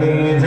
जय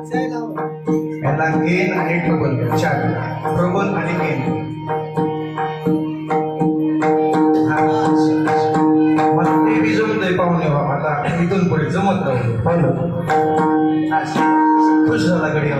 जय राम। याला गेन आणि ट्रबल चार ट्रबल आणि गेन मला ते बी जमतंय पाहुणे बाबा आता इथून पुढे जमत राहू खुश झाला गडी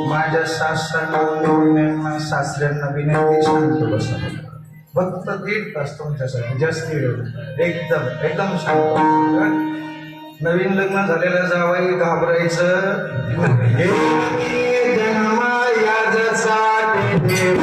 माझ्या सासऱ्यांना सासऱ्यांना विनंती शांत बसा फक्त 1.5 तास तुमच्यासाठी जास्त वेळ एकदम एकदम शांत नवीन लग्न झालेलं जावई घाबरायचं हे जन्मा याजसाठी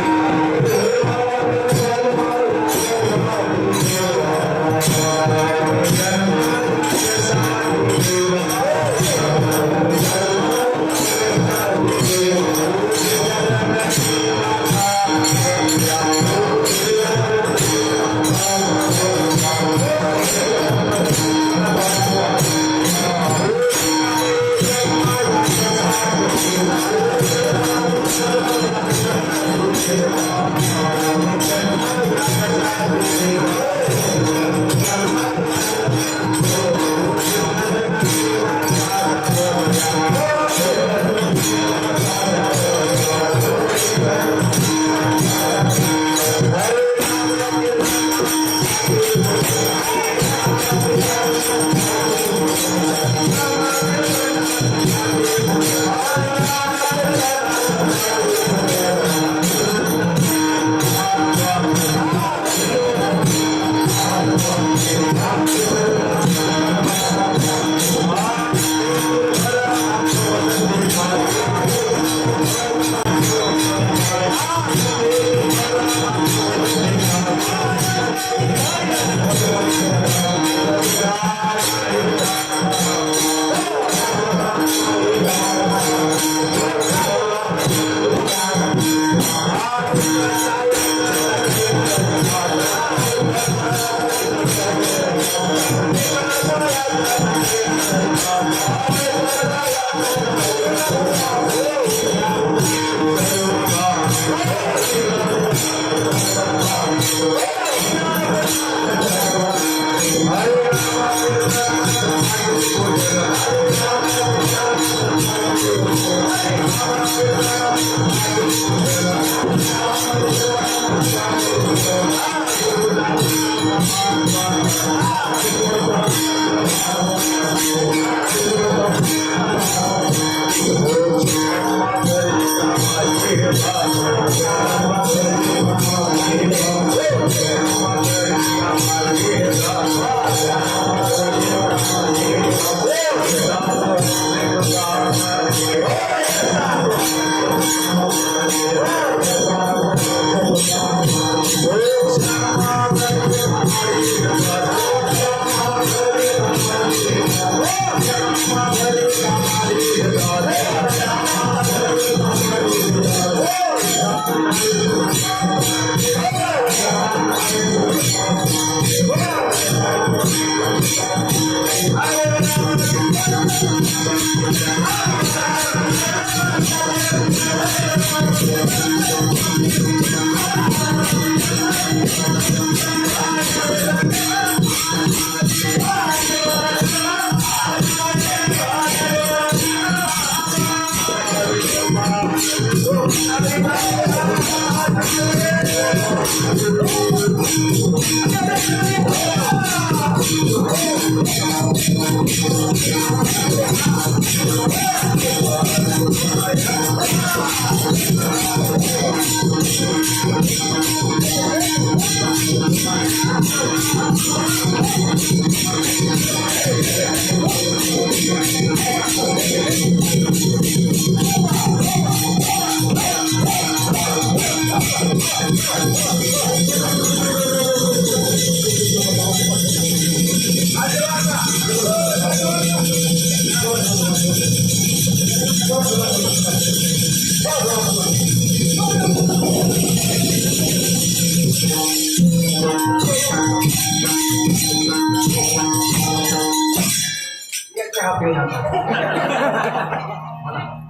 I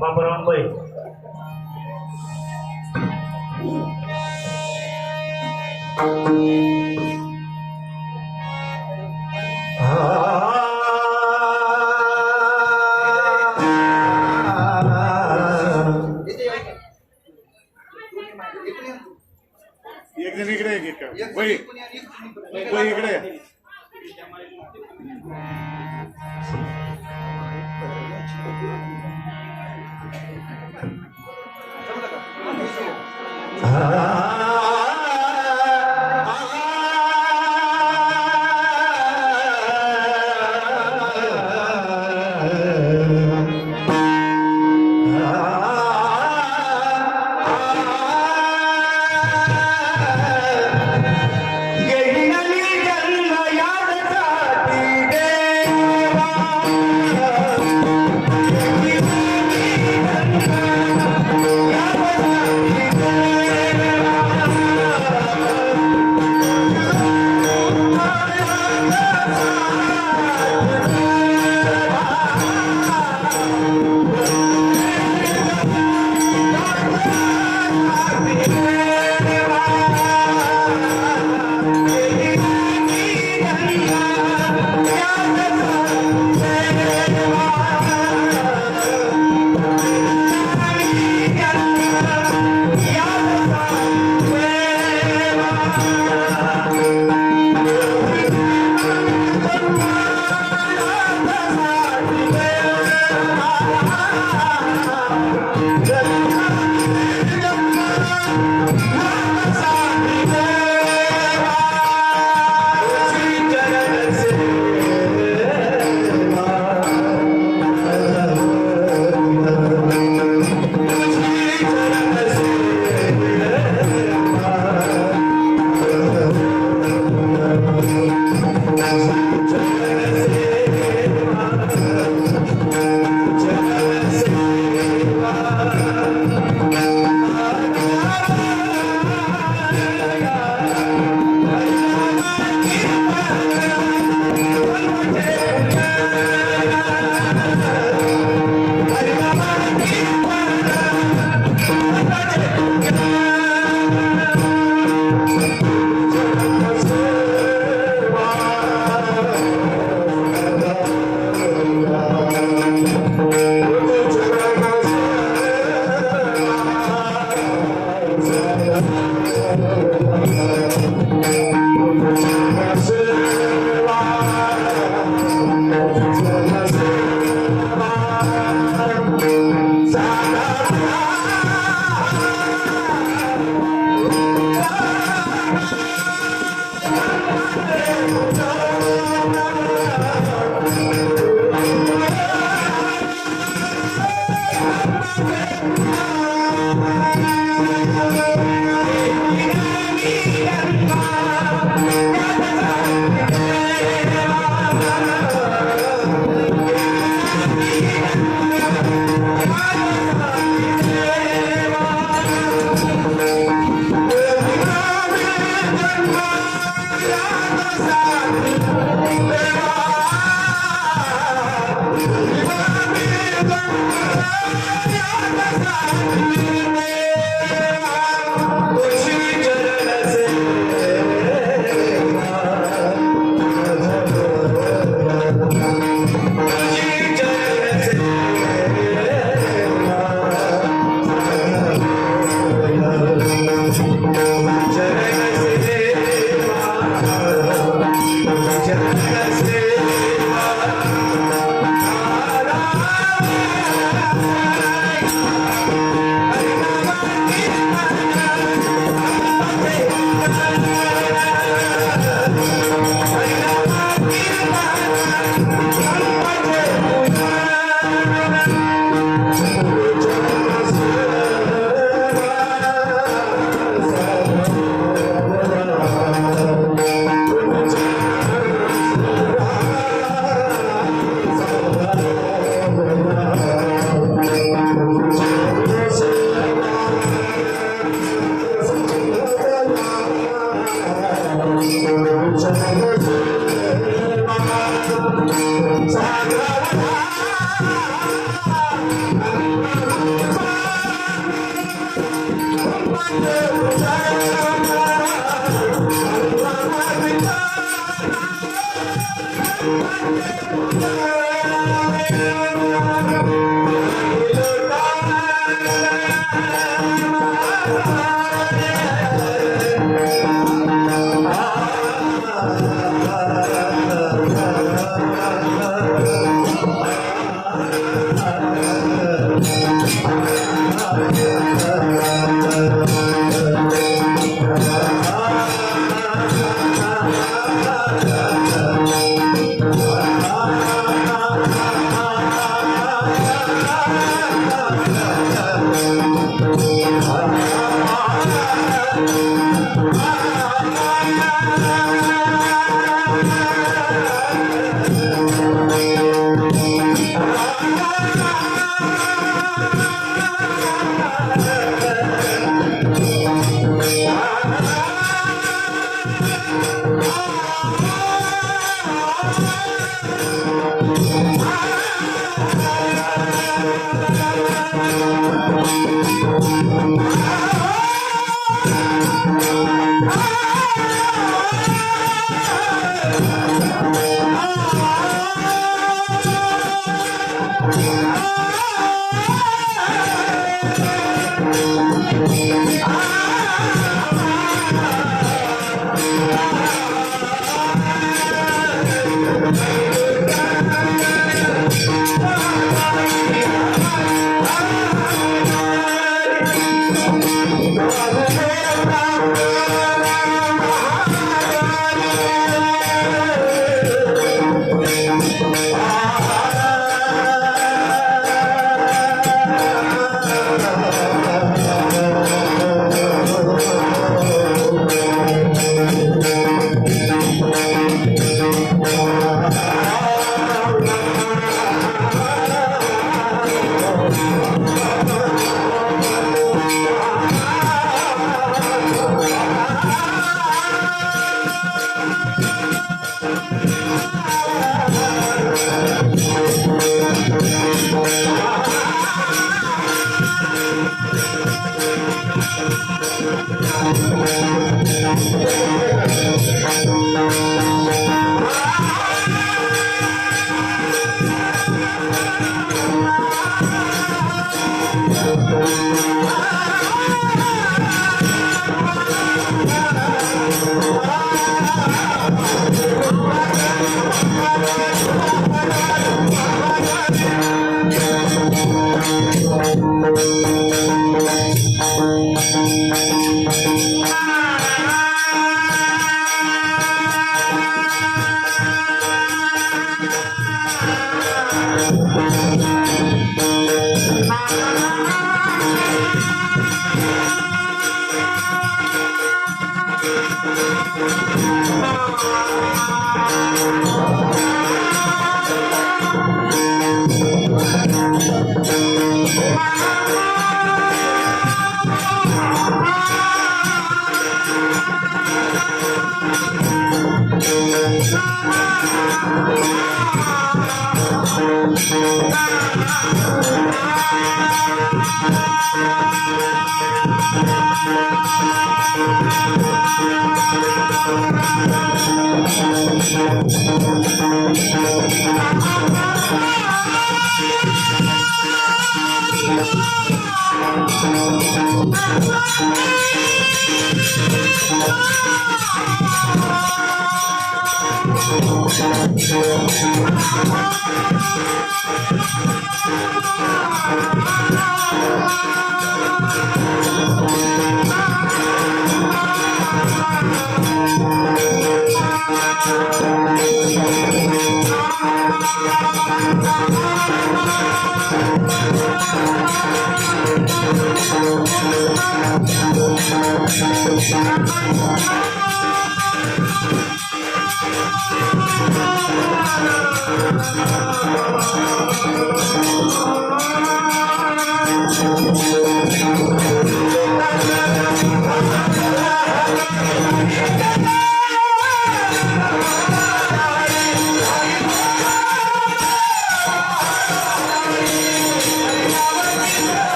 बाबूराव पै एक जण इकडे वही वही इकडे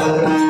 Thank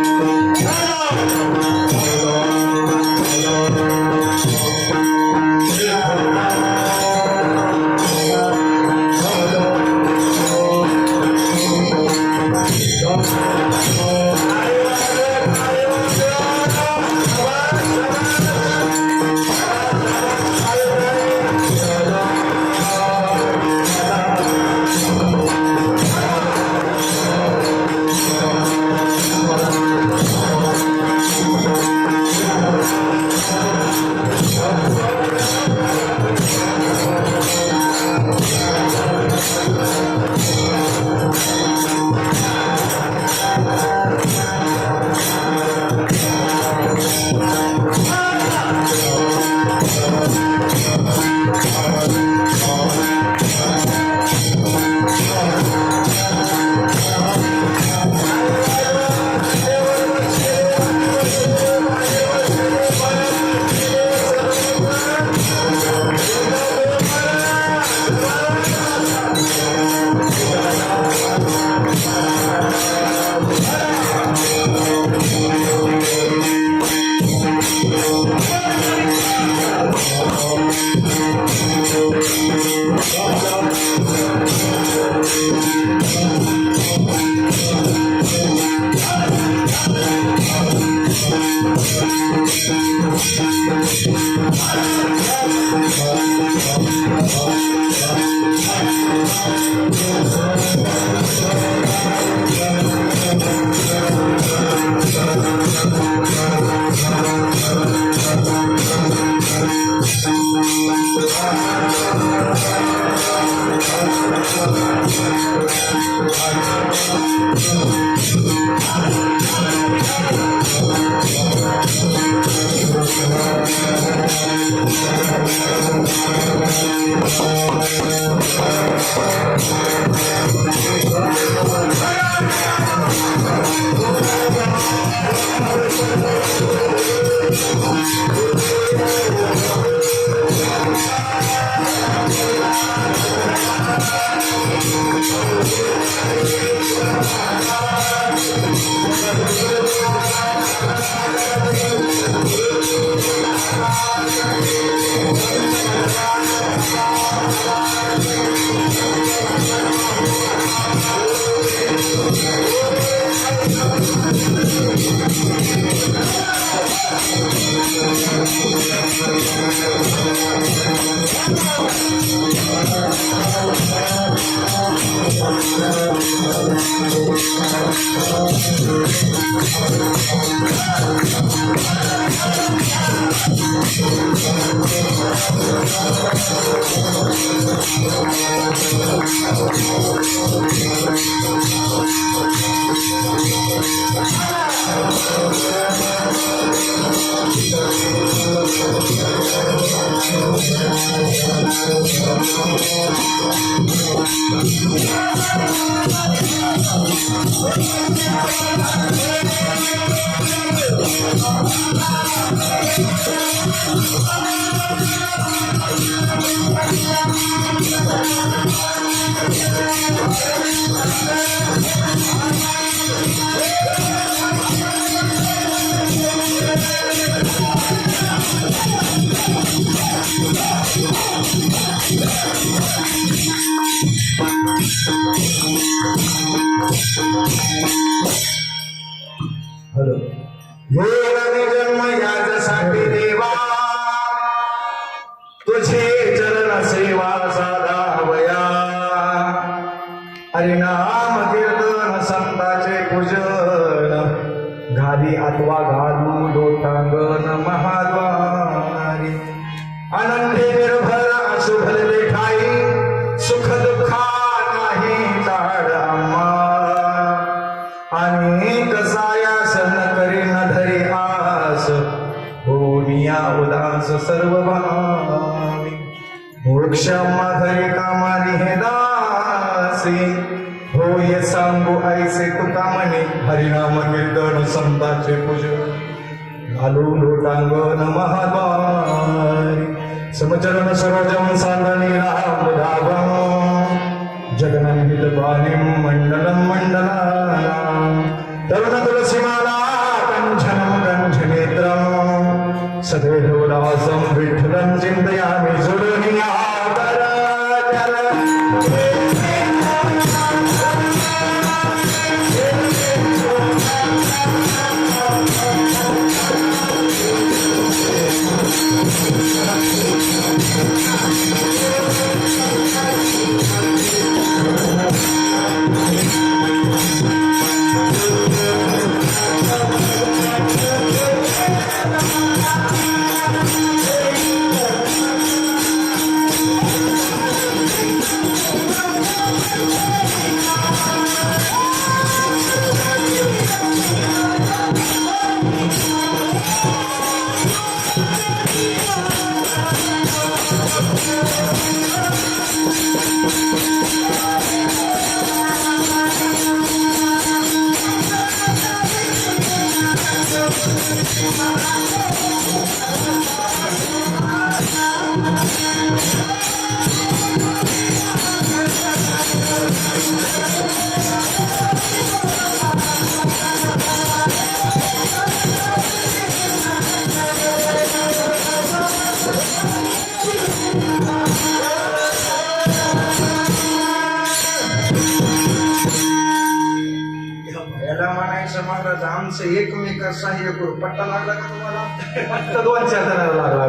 घेऊन जन्म याच्यासाठी देवा तुझे चरण सेवा साधावया हरिनाम कीर्तन संतांचे पूजन घाली अथवा घालू लोटांगण महाद्वारी आनंदे निर्भर अशुभले ठाई सुख दुःखा नाही झाड आम्हा आणि कसाया सन करी न धरी आस होनिया उदास सर्व भावी वृक्ष माधरी कामानी हे दासी होय सांगू ऐसे तुका म्हणे हरिनाम कीर्तन संतांचे पूजन घालू लोटांगण महाद्वारी समचरण सरोजम सांदनी राम धावम जगनंदित बालिम मंडलम मंडलानां तरुण तुलसीमाला कंचनम कंचनेत्रम सदैवदासं विठ्ठलं चिन्तयामि सुरनिया असे एकमेका सहाय्य करू पट्टा लागला का तुम्हाला? फक्त 2-4 जणांना लागला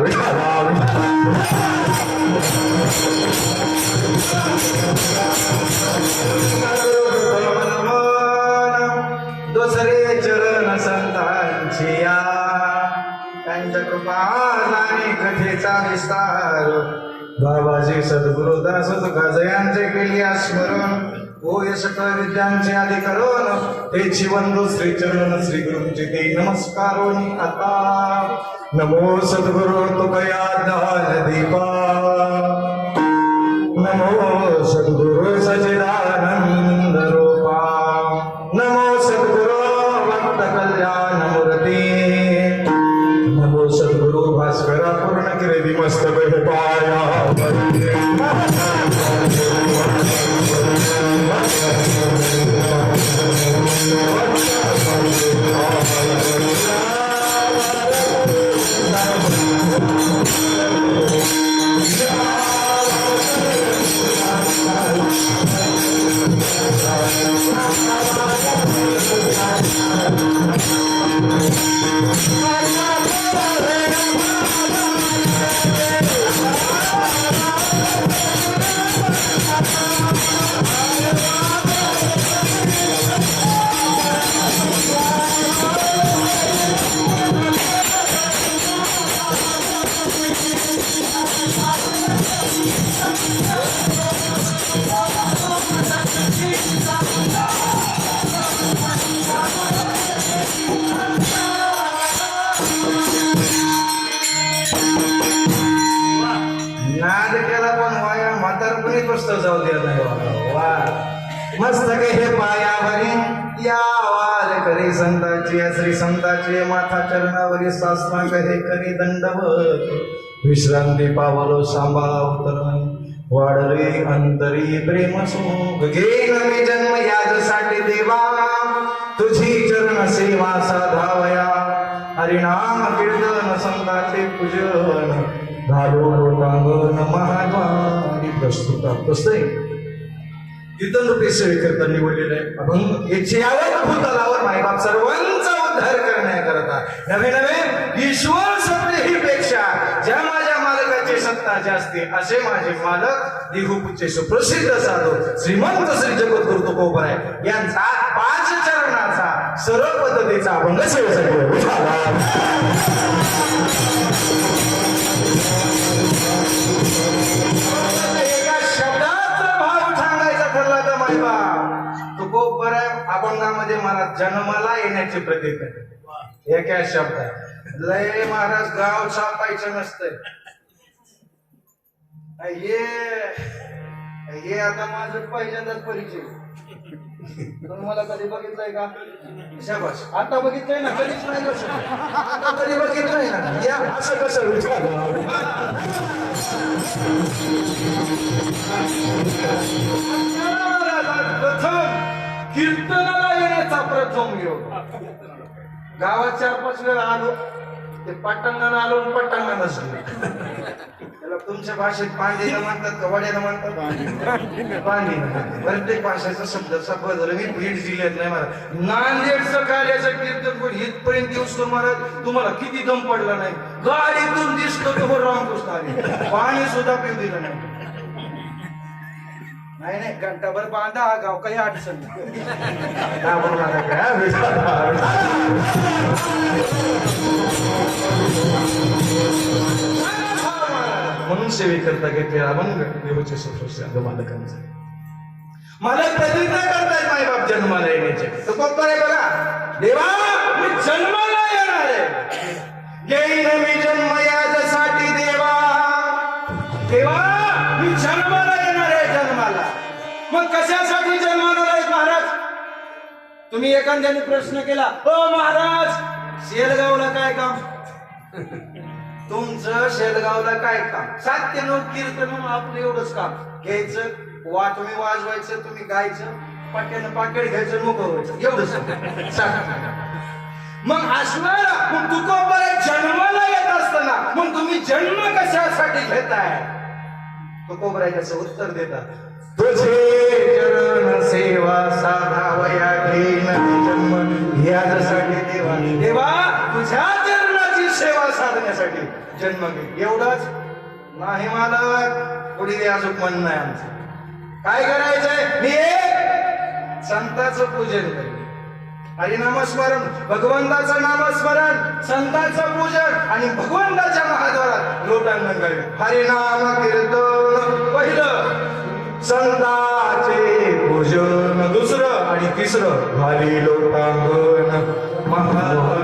दुसरे चरण संतांची या त्यांच्या कृपा आणि कथेचा विस्तार बाबाजी सद्गुरु दास तुकाजयांचे केली स्मरण होय सकळ विद्यांचे आदि करून तेची बंधू श्री चरण श्री गुरुजी ते नमस्कारोनी आता नमो सद्गुरु तुकया ज्ञान दीपा नमो सद्गुरु सच्चिदानंद रूपा नमो सद्गुरु भक्त कल्याण मूर्ती नमो सद्गुरु भास्करा पूर्ण किरेदी मस्तक हे पाया नाद केला पण वाया म्हातारपणी पुस्तक जाऊ देत नाही वा मस्तक हे पायावरी या वार करी संताची श्री संताची माथा चरणावरी सासना कहे करी दंडवत विश्रांती पावलो सांभाळा उतरण वाढले अंतरी प्रेम सुख घेन मी जन्म याजसाठी देवा तुझी चरण सेवा साधावया हरिनाम कीर्तन संताचे पूजन घालो लोटांगण महाद्वारी प्रस्तुता पुस्तक कीर्तन रूपी सेवेकरता निवडलेलं आहे अभंग याची यावर भूतलावर मायबाप सर्वांचा उद्धार करण्याकरता नवे नवे ईश्वर सत्तेही पेक्षा ज्या माझ्या मालकाची सत्ता जास्ती असे माझे मालक देहूपूचे सुप्रसिद्ध साधू श्रीमंत श्री जगद्गुरु तुकोबराय यांचा 5 चरणाचा सरळ पद्धतीचा अभंग सेवेसाठी एका शब्दात भाव सांगायचा ठरला तर मायबाप तुकोबराय अभंगामध्ये मला जन्माला येण्याचे प्रतीक आहे एका शब्दात लय महाराज गाव छापायचं नसतंय हे आता माझं पहिल्यांदाच परिचय तुम्ही मला कधी बघितलंय का शाबास आता बघितलंय ना कधीच नाही आता कधी बघितलंय ना या असं कसं प्रथम कीर्तनाला येण्याचा प्रथम योग गावात 4-5 वेळा आलो ते पटांगण आलो पटांगण नसलो त्याला तुमच्या भाषेत पांडीला म्हणतात का वड्याला म्हणतात पांडी प्रत्येक भाषेचा शब्दाचा बदल मी भेट दिलेत नाही मला नांदेडचं कार्याचं कीर्तन पण इथपर्यंत येऊस तुम्हाला किती दम पडला नाही गाडीतून दिसतो तो रामकृष्ण आले पाणी सुद्धा पिऊ दिलं नाही नाही घंटाभर बांधा हा गाव काही अडचण म्हणून सेवेकरता घेतले अभंग देवाचे सुप्रसिद्ध मालकांचा मालक प्रतिज्ञा करतायत मायबाप जन्माला येण्याचे तो कोणता बघा देवा मी जन्माला येणार आहे येईन मी जन्म यासाठी देवा देवा मी जन्माला येणार आहे जन्माला मग कशासाठी जन्माला आहेत महाराज तुम्ही एखाद्याने प्रश्न केला ओ महाराज शेलगावला काय काम तुमचं शेलगावला काय काम 7 ते 9 कीर्तन आपलं एवढंच काम घ्यायचं तुम्ही वाजवायचं तुम्ही गायचं पाट्यानं पाकेट घ्यायचं मोकळं व्हायचं एवढंच मग असणार मग तुकोबराय जन्माला येत असताना मग तुम्ही जन्म कशासाठी घेताय तुकोबराय त्याचं उत्तर देतात तुझे चरण सेवा साधावया घेईन जन्म यासाठी देवा तेव्हा तुझ्या चरणाची सेवा साधण्यासाठी जन्म घेईल. एवढंच नाही मालक, पुढे अजून म्हणणं आहे आमचं. काय करायचंय? मी एक संतांचं पूजन करेन, हरिनामस्मरण, भगवंताचं नामस्मरण, संतांचं पूजन आणि भगवंताच्या महाद्वारात लोटांगण करेन. हरिनाम कीर्तन पहिलं, संतांचे पूजन दुसरं आणि तिसरं खाली लोटांगण महाद्वार.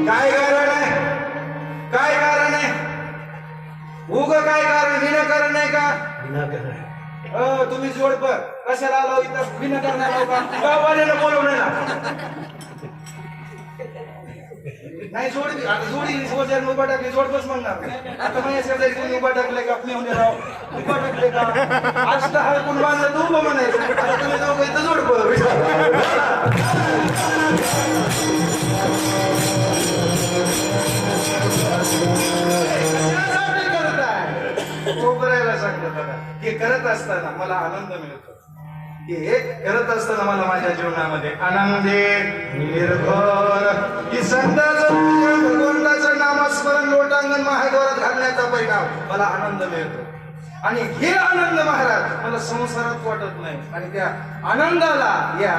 काय कारण आहे? काय कारण आहे? उग काय कारण? विनाकारण आहे का? विनाकारण आहे. तुम्ही जोडप कशाला आलो इथं? विनाकारण आलो का? गाववाल्याला बोलवलं ना. नाही जोडी, आता जोडी वजन उभा टाकली, जोडपच म्हणणार. आता माझ्या शेजारी उभा टाकले का? मेवणे राव उभा टाकले का? आज हळकून बांधलं तू उभं म्हणायचं. आता तुम्ही दोघं इथं जोडप करायला सांगतो दादा. हे करत असताना मला आनंद मिळतो. हे करत असताना मला माझ्या जीवनामध्ये आनंदे निर्भर की संतांचं पूजन, भगवंताचं नामस्मरण, लोटांगण महाद्वारात घालण्याचा परिणाम मला आनंद मिळतो. आणि हे आनंद महाराज मला संसारात वाटत नाही. आणि त्या आनंदाला या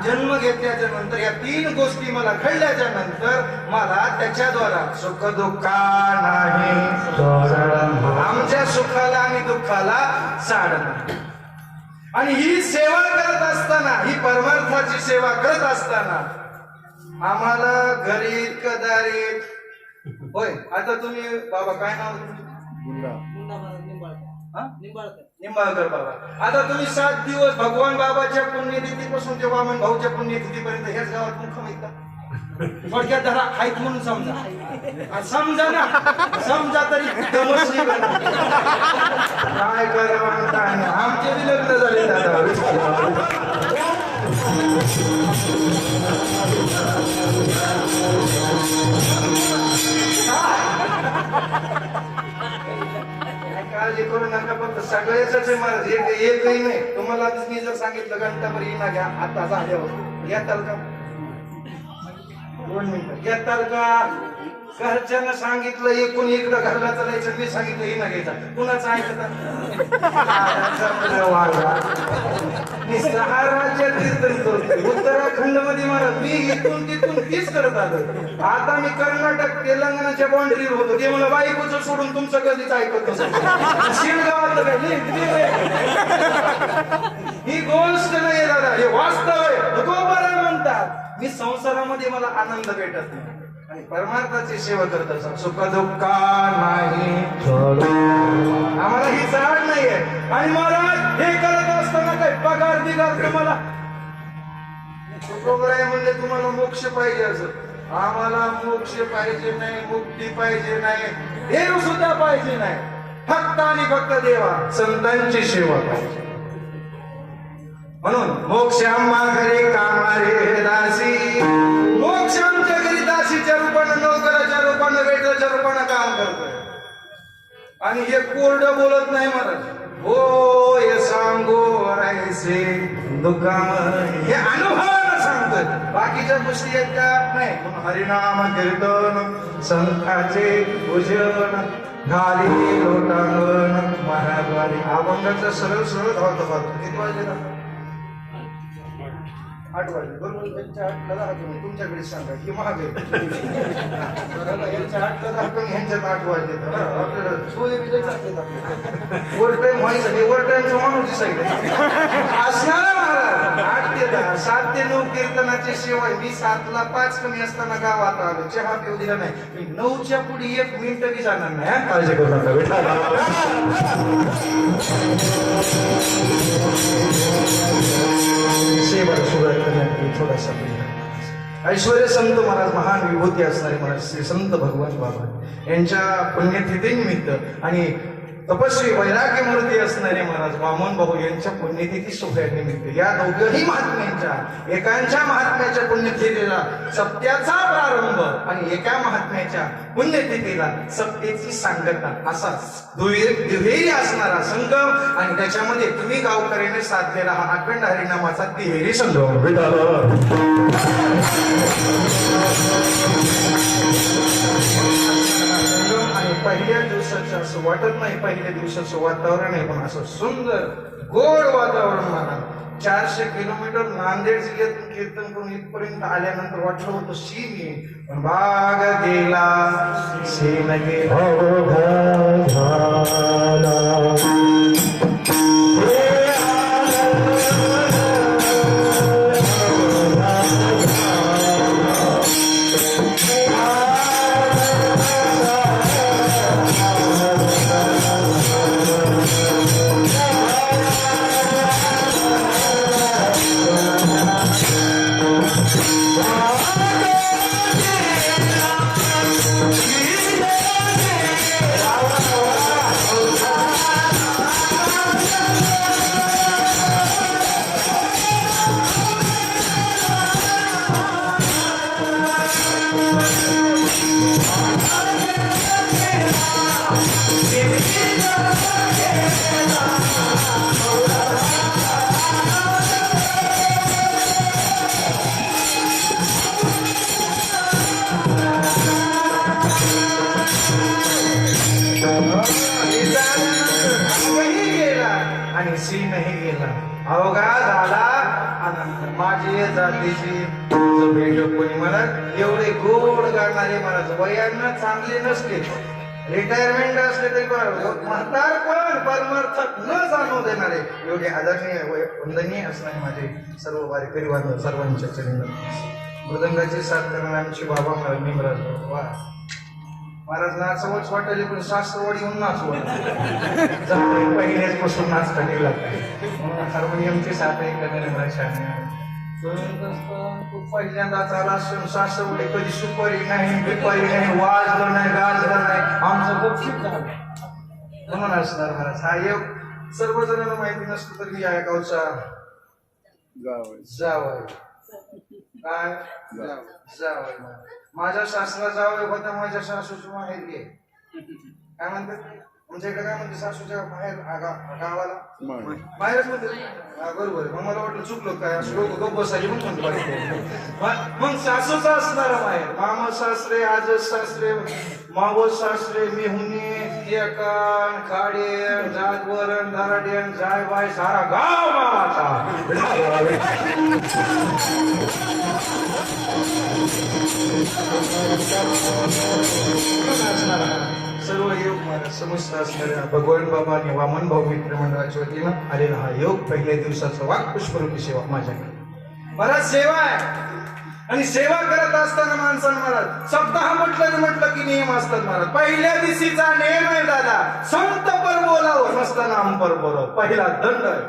जन्म घेतल्याच्या नंतर या 3 गोष्टी मला घडल्याच्या नंतर मला त्याच्याद्वारा सुख दुःखा नाही, आमच्या सुखाला आणि दुःखाला साड नाही. आणि ही सेवा करत असताना, ही परमार्थाची सेवा करत असताना आम्हाला गरीब कदारीत होय. आता तुम्ही बाबा काय नाव निंबाळकर बाबा, आता तुम्ही 7 दिवस भगवान बाबाच्या पुण्यतिथीपासून ते वामन भाऊच्या पुण्यतिथीपर्यंत ह्याच गावात मुक्काम आहेत का? थोडक्यात धरा आहेत म्हणून समजा. समजा ना, समजा तरी दमसली का नाही? काय करावं काय नाही. आमचे बी लग्न झाले दादा. काळजी करू नका, फक्त सगळ्याच आहे महाराज. एकही नाही. तुम्हाला मी जर सांगितलं घंटाभर येणार घ्या, आता झाल्यावर घेताल का? 2 मिनिटं घेताल का? घरच्यांना सांगितलं एकूण इकडं घरला चालायचं, मी सांगितलं येणार घ्यायचा, कुणाचं ऐकतात? राज्य कीर्तन करतो उत्तराखंड मध्ये महाराज. मी इथून तिथून तीच करत आलो. आता मी कर्नाटक तेलंगणाच्या बाउंड्रीवर होतो. ते मला बायकोचं सोडून तुमचं कधीच ऐकत नसतं. शिवगावातलं काय ही गोष्ट नाही दादा, हे वास्तव आहे. तुकोबाराय म्हणतात मी संसारामध्ये मला आनंद भेटत नाही आणि परमार्थाची सेवा करत असतात. सुख दुःखा नाही, आम्हाला ही जाण नाहीये. आणि महाराज हे करत असताना काय पगार दिला तुम्हाला? तुकोबाराय म्हणले तुम्हाला मोक्ष पाहिजे असं. आम्हाला मोक्ष पाहिजे नाही, मुक्ती पाहिजे नाही, देव सुद्धा पाहिजे नाही. फक्त आणि फक्त देवा संतांची सेवा पाहिजे. म्हणून मोक्ष आम्हा घरी कामारे दासी, मोक्ष आमच्या घरी दासीच्या रूपानं, नोकराच्या रूपानं, वेटरच्या रूपानं काम करतोय. आणि हे कोरड बोलत नाही महाराज. हो हे सांगो ऐसे दुकाम, हे अनुभवानं सांगतोय. बाकीच्या गोष्टी आहेत का? नाही. म्हणून हरिनाम कीर्तन, संतांचे पूजन, घाली लोटांगण महाद्वारी. अभंगाचं सरळ सरळ धावतो. किती वाजले ना? 8 वाजले. बरोबर. त्यांच्या 8ला राहतो. तुमच्याकडे सांगा की महाग आहे. यांच्या 8ला राहतो, ह्यांच्यात 8 वाजले. आपल्याला सोय बी जायचं आपल्याला. ओव्हर टाइम व्हायचं नाही. ओव्हर टाइमचं माणूस दिसायचं असणार महाराज. 8 ते 10, 7 ते 9 कीर्तनाची सेवा. मी 7ला 5 कमी असताना गावात आलो. चहा पिऊ दिला नाही. मी 9च्या पुढे 1 मिनिट बी जाणार नाही. काळजी करू नका. सेवा सुरुवात करण्यासाठी थोडासा ऐश्वर्य संत महाराज, महान विभूती असणारे महाराज श्री संत भगवान बाबा यांच्या पुण्यतिथीनिमित्त आणि तपस्वी वैराग्य मूर्ती असणारे महाराज वामन भाऊ यांच्या पुण्यतिथी सोहळ्यानिमित्त या दोघंही महात्म्यांच्या एकांच्या महात्म्याच्या पुण्यतिथीला सत्याचा प्रारंभ आणि एका महात्म्याच्या पुण्यतिथीला सत्तेची सांगता असा दुहेरी असणारा संगम आणि त्याच्यामध्ये तुम्ही गावकऱ्याने साधलेला हा अखंड हरिनामाचा तिहेरी संगम आणि पहिल्या दिवसाचं असं वाटत नाही पहिल्या दिवसाचं वातावरण आहे पण असं सुंदर गोड वातावरण मला 400 किलोमीटर नांदेड जिल्ह्यातून कीर्तन करून इथपर्यंत आल्यानंतर वाटलं होतं सीन येईल पण भाग गेला सीन आणि सीनही गेला अवघा झाला आनंद माझी जातीची भेट कोणी मला एवढे गोड गाणारे मला वयानं चांगले नसते रिटायरमेंट असले तरी म्हातार पण परमार्थात न जाणू देणारे एवढे आदरणीय वंदनीय असणारे माझे सर्व वारकरी बांधव सर्वांच्या चरण मृदंगाची साथ करणारे आमचे बाबा मला निमराज वा महाराज नाचवच वाटले पण शास्त्रवाडी होऊन नाचवत पहिल्याच पासून नाच टाकली लागते हार्मोनियमची साथ करणारे मला छान पहिल्यांदाच आला शास्त्रवाडी कधी सुपारी नाही बिपारी नाही वाजलं नाही गाजलं नाही आमचं खूप झालं म्हणून असणार महाराज हा योग सर्वजणांना माहिती नसतं तर मी या गावचा जावं काय जावं माझ्या सासूला जावं होता माझ्या सासूचं माहेर घे काय म्हणतात आमच्या इकडे काय म्हणते सासूच्या बाहेर गावाला बाहेरच म्हणते बरोबर मग मला वाटलं चुकलो काय असं लोक गप्प बसायचे पण म्हणतो मग सासूचा असणारा माहेर मामा सासरे आजच सासरे मावस सासरे मेहुणे केकान खाडेन जातवरण दराडेन जायबाय सारा गाव मामाचा सर्व योग मला समस्त असणाऱ्या भगवान बाबा आणि वामन भाऊ मित्र मंडळाच्या वतीनं आलेला हा योग पहिल्या दिवसाचा वाक्पुष्परूपी सेवा माझ्याकडे मला सेवा आहे आणि सेवा करत असताना माणसानं महाराज सप्ताह म्हटलं की नियम असतात महाराज पहिल्या दिवशीचा नियम आहे दादा संत पर बोलावं नसतं नाम पर बोलावं पहिला दंड आहे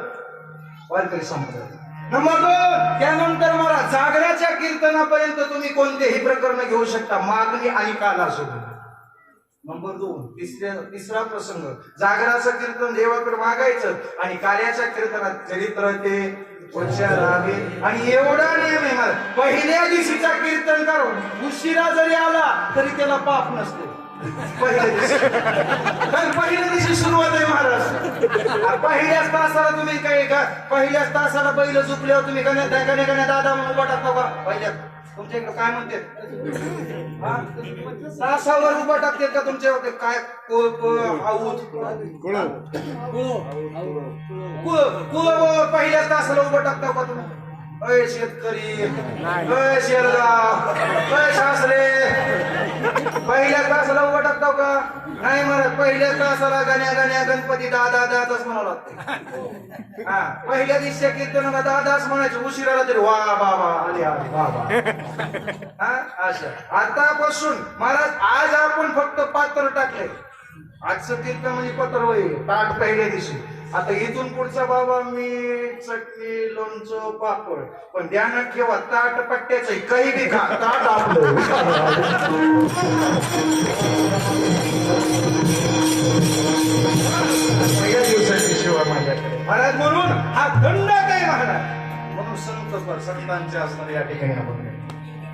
वारकरी संप्रदाय नंबर 2 त्यानंतर मला जागराच्या कीर्तनापर्यंत तुम्ही कोणतेही प्रकरण घेऊ शकता मागणी आणि काला सोडून नंबर 2 तिसरा प्रसंग जागराचं कीर्तन देवाकडे मागायचं आणि कार्याच्या कीर्तनात चरित्र ते आणि एवढा नियम आहे मला पहिल्या दिवशीचा कीर्तन करून उशिरा जरी आला तरी त्याला पाप नसते पहिल्या दिवशी सुरुवात आहे महाराज पहिल्याच तासाला तुम्ही काय पहिल्याच तासाला बैल झुकल्यावर तुम्ही गण्या दादा म्हणून उभा टाकता का पहिल्या तुमच्या इकडे काय म्हणते तासावर उभा टाकते का तुमच्या काय पहिल्याच तासाला उभा टाकता का तुम्ही अय शेतकरी अय शेरगाव अय सासरे पहिल्या तासाला उभा टाकतो का नाही महाराज पहिल्या तासाला गण्या गणपती दादा दादाच म्हणावं लागते हा पहिल्या दिवशी कीर्तनाला दादाच म्हणायचं उशिराला तरी वा बाबा आले आले बाबा हा असं आतापासून महाराज आज आपण फक्त पात्र टाकले आजचं कीर्तन म्हणजे पत्र होईल ताट पहिल्या दिवशी आता इथून पुढचा बाबा मीठ चटणी लोणचं पापड पण ध्यानात ठेवा ताट पट्ट्याचं काही बी खा ताट आपलं संतांचे असणारे या ठिकाणी आपण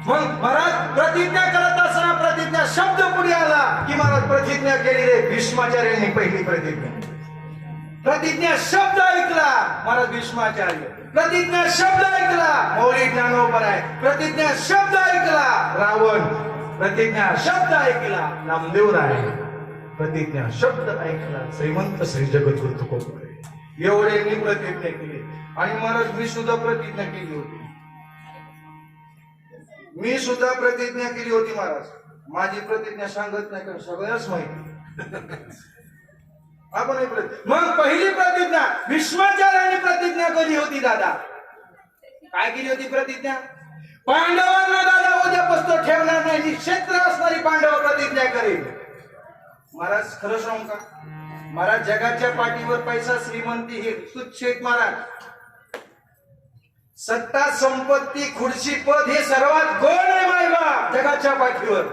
मग महाराज प्रतिज्ञा करत असताना प्रतिज्ञा शब्द पुढे आला की महाराज प्रतिज्ञा केली रे भीष्माचार्यांनी पहिली प्रतिज्ञा शब्द ऐकला महाराज भीष्माचार्य प्रतिज्ञा शब्द ऐकला मौली ज्ञानोबराय प्रतिज्ञा शब्द ऐकला रावण प्रतिज्ञा शब्द ऐकला नामदेवराय प्रतिज्ञा शब्द ऐकला श्रीमंत श्री जगद्गुरु तुकोबराय एवढ्यांनी प्रतिज्ञा केली आणि महाराज मी सुद्धा प्रतिज्ञा केली होती महाराज माझी प्रतिज्ञा सांगत नाही कारण सगळ्याच माहिती आपण मग पहिली प्रतिज्ञा भीष्माचार्यांनी प्रतिज्ञा केली होती दादा काय केली होती प्रतिज्ञा पांडवांना दादा उद्यापासून ठेवणार नाही क्षेत्र असणारी पांडव प्रतिज्ञा करेल महाराज खरं सांगू का महाराज जगाच्या पाठीवर पैसा श्रीमंती हे तुच्छ आहेत महाराज सत्ता संपत्ती खुर्ची पद हे सर्वात गोड आहे मायबा जगाच्या पाठीवर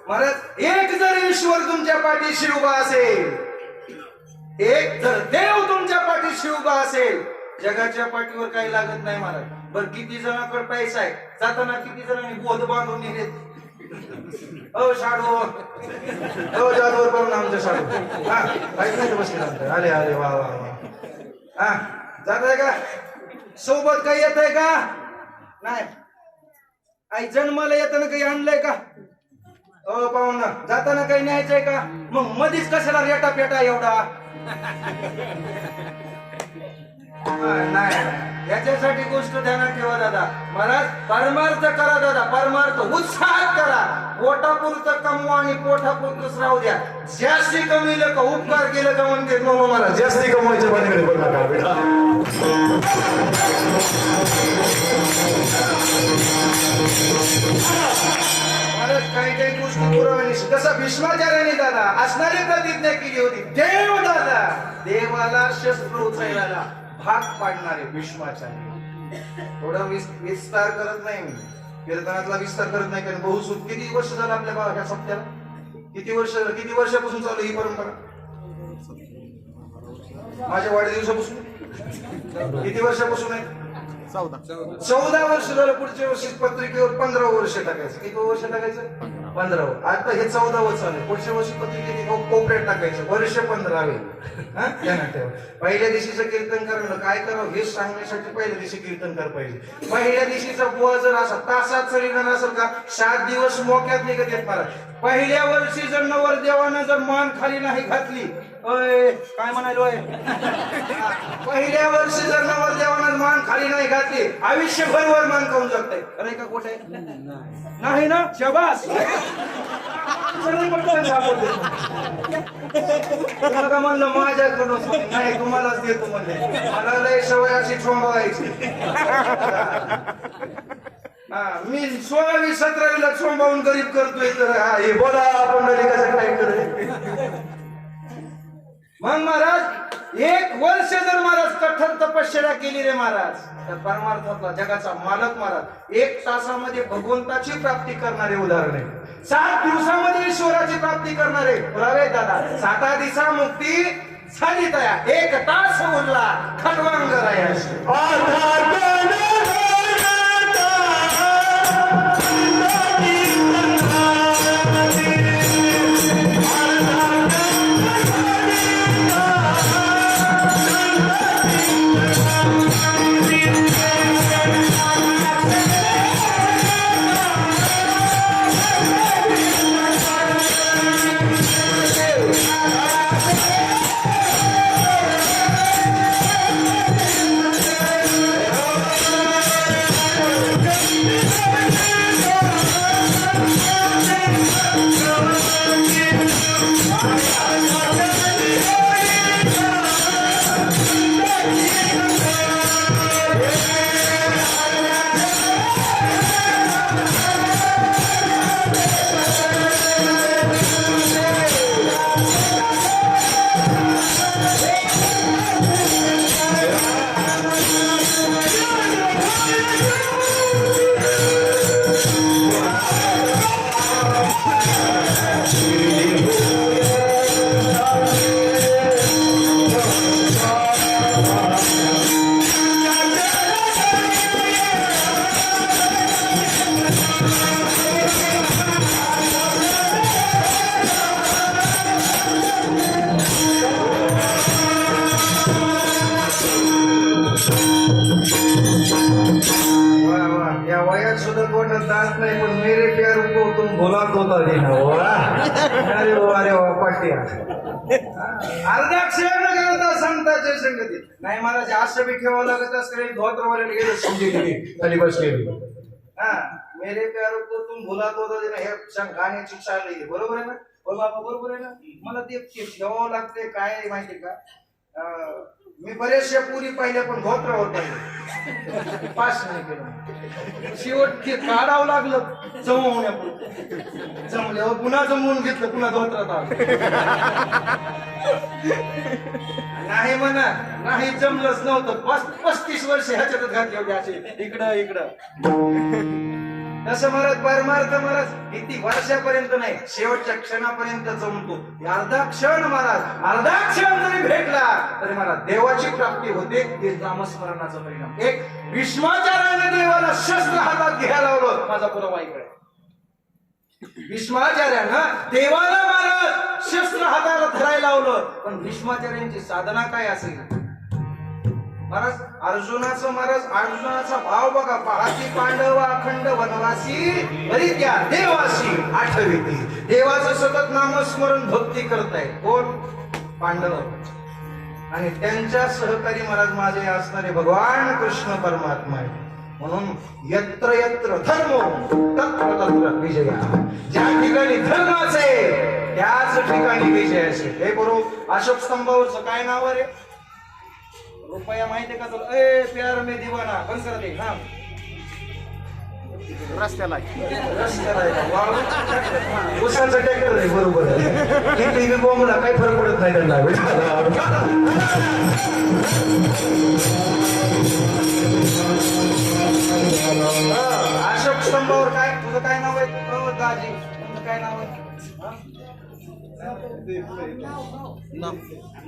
महाराज एक जर ईश्वर तुमच्या पाठीशी उभा असेल एक जर देव तुमच्या पाठीशी उभा असेल जगाच्या पाठीवर काही लागत नाही महाराज बर किती जणांकडे पैसा आहे जाताना किती जणांनी बोध बांधून नेलेत शाडू जादूवर पाहून आमच्या शाडू हा काहीच नाही बसले अरे अरे वा वा वा हा जात आहे का सोबत काही येत आहे का नाही आई जन्माला येताना काही आणलंय का पाहुणा जाताना काही न्यायचंय का मग मधीच कशाला रेटा पेटा एवढा नाही याच्यासाठी गोष्ट ध्यानात ठेवा दादा महाराज परमार्थ करा दादा परमार्थ उत्साहात करा पोटापुरतं कमवा आणि पोटापुरतच राहू द्या जास्ती कमीलं का उपकार केलं का म्हणते महाराज जास्ती कमवायच्या भानगडीत बघा का बेटा महाराज काही काही गोष्टी पुरवणी कसं भीष्माचार्याने दादा असणारी प्रतिज्ञा केली होती देव दादा देवाला शस्त्र उचलायला भाग पाडणारे भीष्माचार्य थोडं विस्तार करत नाही मी कीर्तनातला विस्तार करत नाही कारण बहुसूत किती वर्ष झालं आपल्या ह्या सप्त्याला किती वर्षापासून चालू ही परंपरा माझ्या वाढदिवसापासून किती वर्षापासून आहे 14 वर्ष झालं पुढच्या वर्षी पत्रिकेवर 15 वर्ष टाकायचं किती वर्ष टाकायचं 15 आता हे 14 चालू पुढच्या वर्षी पत्रिकेत कोपऱ्यात टाकायचं वर्ष 15 पहिल्या दिवशीचं कीर्तन करणं काय करावं हे सांगण्यासाठी पहिल्या दिवशी कीर्तन कर पाहिजे पहिल्या दिवशीचा बुवा जर असा तासात चढीला नसेल का 7 दिवस मोक्यात निघत येत मला पहिल्या वर्षी जर नवरदेवानं जर मान खाली नाही घातली काय म्हणालो पहिल्या वर्षी जर नवरदेवानं मान खाली नाही घातली आयुष्यभर वर मान खाऊन जगताय अरे का कुठे नाही ना शबास म्हणलं माझ्याकडून नाही तुम्हालाच देतो म्हणजे मला लय सवय अशी ठोंबावायची मी 16-17 ठोंबावून गरीब करतोय तर हे बोला आपण कसं काय करत मग महाराज 1 वर्ष जर महाराज कठोर तपश्चर्या केली रे महाराज तर परमार्थातला जगाचा मालक महाराज 1 तासामध्ये भगवंताची प्राप्ती करणारे उदाहरण आहे 7 दिवसामध्ये ईश्वराची प्राप्ती करणारे पुरावे दादा 7 दिवसा मुक्ती झाली तया 1 तास उरला खटवांग रायाशी बोला तोता देना वा अरे वा पाट्या अर्धा क्षण करता संतांच्या संगती नाही मला जास्त बी ठेवावं लागत असतं धोत्रवाल्याला गेलो शिंदे खाली बसलेली हा मेरे प्यारो को तुम भुला तोता देना हे गाण्याची चाल आहे बरोबर आहे ना हो बाबा बरोबर आहे ना मला ते ठेवावं लागते काय आहे माहिती का मी बरेचशा पुरी पाहिल्या पण धोत्रावर पाहिजे पास नाही केलं शेवट ते काढावं लागलं जमवण्यापूर्वी जमल्यावर पुन्हा जमवून घेतलं पुन्हा धोत्रात आलं नाही म्हणा नाही जमलंच नव्हतं 35 वर्ष ह्याच्यातच घातली होती असे इकडं तसं महाराज किती वर्षापर्यंत नाही शेवटच्या क्षणापर्यंत जमतो अर्धा क्षण महाराज अर्धा क्षण जरी भेटला तरी मला देवाची प्राप्ती होते ते नामस्मरणाचा परिणाम एक भीष्माचार्याने देवाला शस्त्र हातात घ्यायला लावलं माझा पुरावा इकडे भीष्माचार्यानं देवाला महाराज शस्त्र हाताला धरायला लावलं पण भीष्माचार्यांची साधना काय असेल अर्जुनाचा भाव बघा पाहाती पांडव अखंड वनवासी तरी त्या देवाशी आठविती देवाचं सतत नामस्मरण भक्ती करताय कोण पांडव आणि त्यांच्या सहकारी महाराज माझे असणारे भगवान कृष्ण परमात्मा आहे म्हणून यत्र यत्र धर्म तत्र तत्र विजय ज्या ठिकाणी धर्म असेल त्याच ठिकाणी विजय असेल हे बरोबर अशोक स्तंभावरचं काय नाव आहे रुपया माहिती का तुला ए प्यार में दीवाना बंद कर दे हा रस्त्याला उसाचा ट्रॅक्टर आहे बरोबर आहे टीव्ही बॉम्बला काही फरक पडत नाही त्यांना अशोक स्तंभावर काय तुझं काय नाव आहे दाजी तुझं काय नाव आहे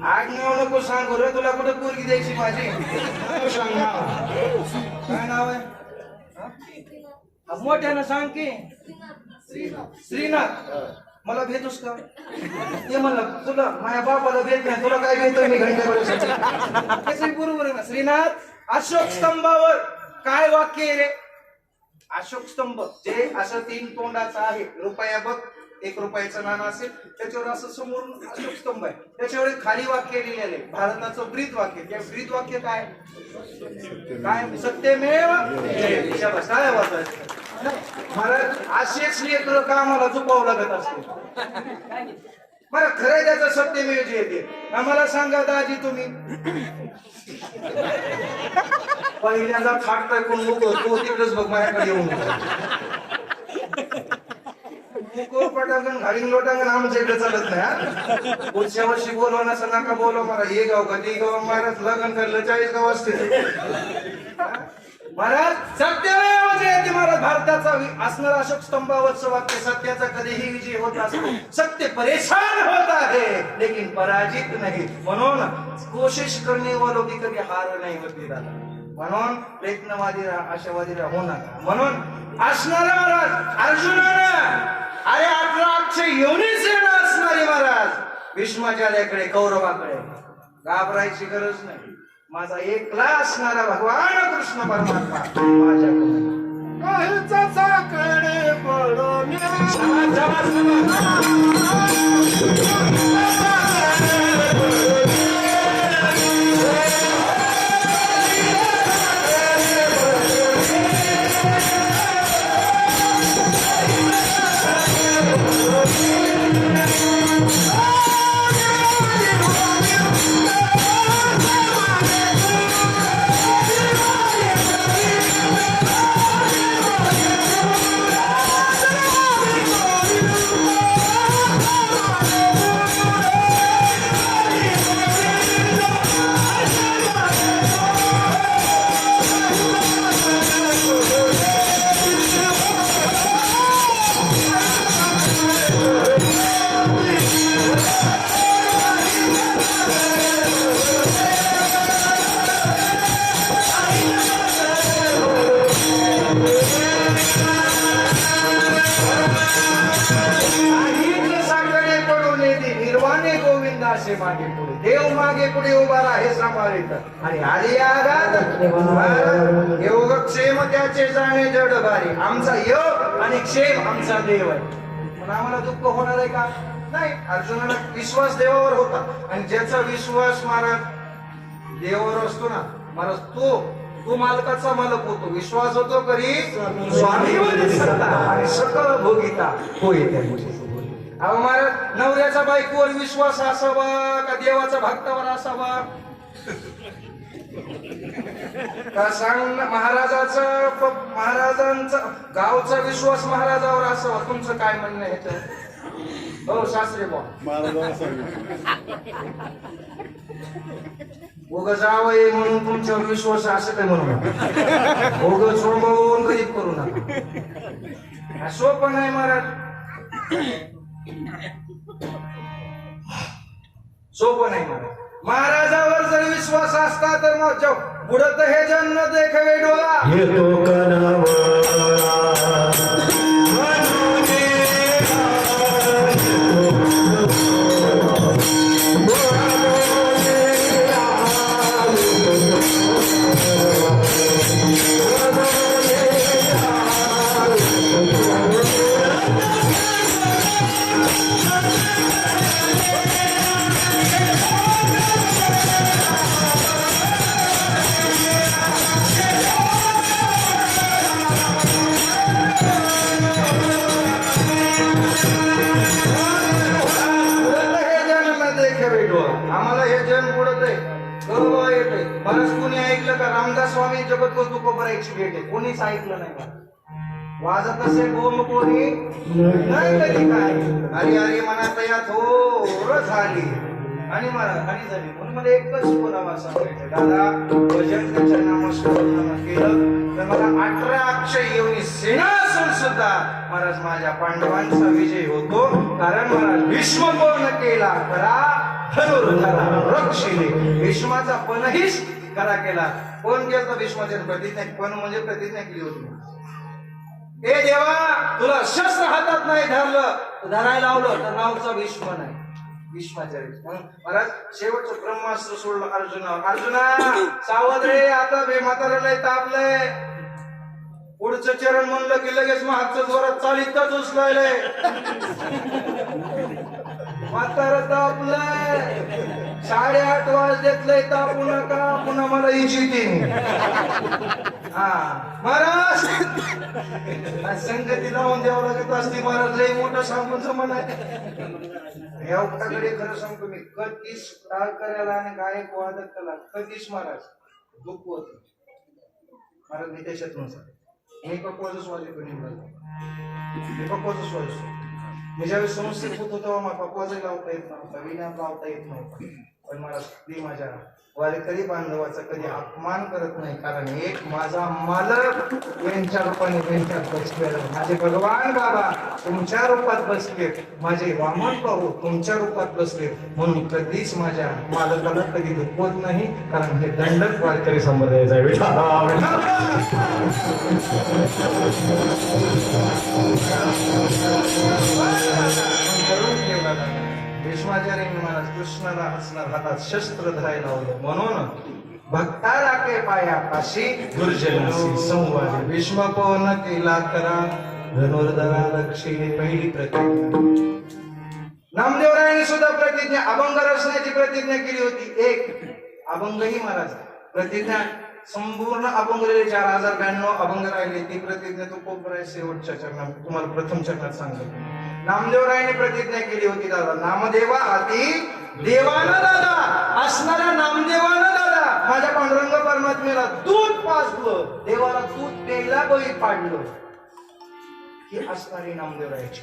आग नाव नको सांगू रे तुला कुठे पोरगी द्यायची माझी सांग नाव काय नाव आहे मोठ्यानं सांग की श्रीनाथ मला भेटूस का ते म्हणलं तुला माझ्या बापाला भेट नाही तुला काय भेटतोय मी घंट्यावर बरोबर आहे ना श्रीनाथ अशोक स्तंभावर काय वाक्य आहे रे अशोक स्तंभ जे असं 3 तोंडाचं आहे रुपया बघ 1 रुपयाचं नाणं असेल त्याच्यावर असं समोर अशोक स्तंभ आहे त्याच्यावर खाली वाक्य लिहिलेले भारताचं ब्रीद वाक्य त्या ब्रीद वाक्य काय सत्यमेव काय वाचायचं महाराज असेच लेकर का मला चुकावं लागत असते मला खरं त्याचं सत्यमेव जे येते आम्हाला सांगा दाजी तुम्ही पहिल्यांदा थाटताय कोण लोक तो तिकडेच बघ माझ्याकडे येऊन मुको पटांगण घालीन लोटांगण आमच्या इकडे चालत नाही पुढच्या वर्षी बोलवा नसं नका बोलवा मला हे गाव का ते गाव महाराज लग्न करलं 40 गाव असते महाराज सत्यमेव जयते महाराज भारताचा असणारा अशोक स्तंभावरचं वाक्य सत्याचा कधीही विजय होत असतो सत्य परेशान होता है लेकिन पराजित नहीं म्हणून कोशिश करने वालों की कभी हार नहीं होती दादा म्हणून प्रयत्नवादी राहा आशावादी राहा हो नका म्हणून असणारा महाराज अर्जुनानं अरे 18 अक्षय योनीच असणारे महाराज भीष्माचार्याकडे कौरवाकडे घाबरायची गरज नाही माझा एकला असणारा भगवान कृष्ण परमात्मा माझ्याकडे पडून असे मागे पुढे देव मागे पुढे उभा राहे सांभाळीत आणि आली आघात योगक्षेम त्याचे जाणे जड भारी आमचा योग आणि क्षेम आमचा देव आहे पण आम्हाला दुःख होणार आहे का? नाही. अर्जुनाला विश्वास देवावर होता आणि ज्याचा विश्वास महाराज देवावर असतो ना महाराज तो मालकाचा मालक होतो. विश्वास होतो करी स्वामीवर सत्ता आणि सकळ भोगिता होय त्यांची. अहो महाराज नवऱ्याचा बायकोवर विश्वास असावा का देवाचा भक्तावर असावा? का सांग महाराजांचा गावचा विश्वास महाराजावर असावा? तुमचं काय म्हणणं आहे तर? हो शास्त्री बा महाराजांना सांगितलं उग जावं म्हणून तुमच्यावर विश्वास असं काय म्हणू नका. उग सोडवून कधीच करू नका. सोपं नाही महाराज, सोपं नाही महाराज. महाराजावर जर विश्वास असता तर मग जो बुडत हे जन्म देखवे डोळा येतो कणावर आम्हाला हे जन बुडत आहे, गर्व येतोय. बरंच कोणी ऐकलं का रामदास स्वामी जगद्गुरु तुकोबरायची भेट आहे? कोणीच ऐकलं नाही का? वाजत असे गोम कोणी नाही कधी काय. अरे अरे मनात या थोर झाली आणि झाली म्हणून मला एकच बोलावा सांगायचं. दादा भजन त्याच्या नामस्मरण केलं तर मला 18 अक्षय येऊन सेना असून सुद्धा महाराज माझ्या पांडवांचा विजय होतो. कारण महाराज भीष्म कोण केला खरा धनुर्धरा रक्षिले. भीष्माचा पणहीच खरा केला. कोण केलं? भीष्माच्या प्रतिज्ञा. पण म्हणजे प्रतिज्ञा केली होती, ए देवा तुला शस्त्र हातात नाही धरायला लावलं तर नावचा भीष्म नाही. भीष्माचार्य महाराज शेवटचं ब्रह्मास्त्र सोडलं अर्जुना सावध रे, आता म्हाताऱ्याला तापलंय. पुढचं चरण म्हणलं की लगेच मागचं जोरात चालितच उचलायलंय. म्हातारा तापलंय, 8:30 वाजलेतलंय, तापू नका, पुन्हा मला इचितीन. हा महाराज संगती लावून द्यावं लागत असते महाराज. लई मोठं सांगून जमन या उठाकडे खरं सांगतो मी, कधीच राग करायला आणि गायक वादक कला कधीच महाराज दुःख होत महाराज. मी त्याच्यातून मी पक्वाच वाजतो मी पक्वाच वाजतो. मी ज्यावेळेस समस्येत होतो तेव्हा मला पक्वाजही लावता येत नव्हता, विना लावता येत नव्हता. पण मला ती माझ्या वारकरी बांधवाचा कधी अपमान करत नाही. कारण एक माझा मालक यांच्या रूपाने त्यांच्यात बसले, माझे भगवान बाबा तुमच्या रूपात बसले, माझे वामन भाऊ तुमच्या रूपात बसले. म्हणून कधीच माझ्या मालकाला कधी दुखवत नाही. कारण हे दंडक वारकरी संप्रदायाचा भीष्माचार्यांनी महाराज कृष्णाला असणार हातात शस्त्र धरायला लावलं. म्हणून भक्ता राखे पाया पाशी दुर्जनाशी संवाद. भीष्म पवन केला करा धनुर्धरा लक्षी. पहिली प्रतिज्ञा नामदेवरायांनी सुद्धा प्रतिज्ञा अभंग रचण्याची प्रतिज्ञा केली होती. एक अभंगही महाराज प्रतिज्ञा संपूर्ण अभंग 4092 अभंग राहिले. ती प्रतिज्ञा तो खूप शेवटच्या चरणात तुम्हाला प्रथम चरणात सांगतो. नामदेवरायांनी प्रतिज्ञा केली होती, दादा नामदेवा हाती देवाना दादा असणाऱ्या नामदेवाना दादा माझ्या पांडुरंग परमात्म्याला दूध पाजलं, देवाला दूध प्यायला बळी पाडलं. ही असणारी नामदेवरायाची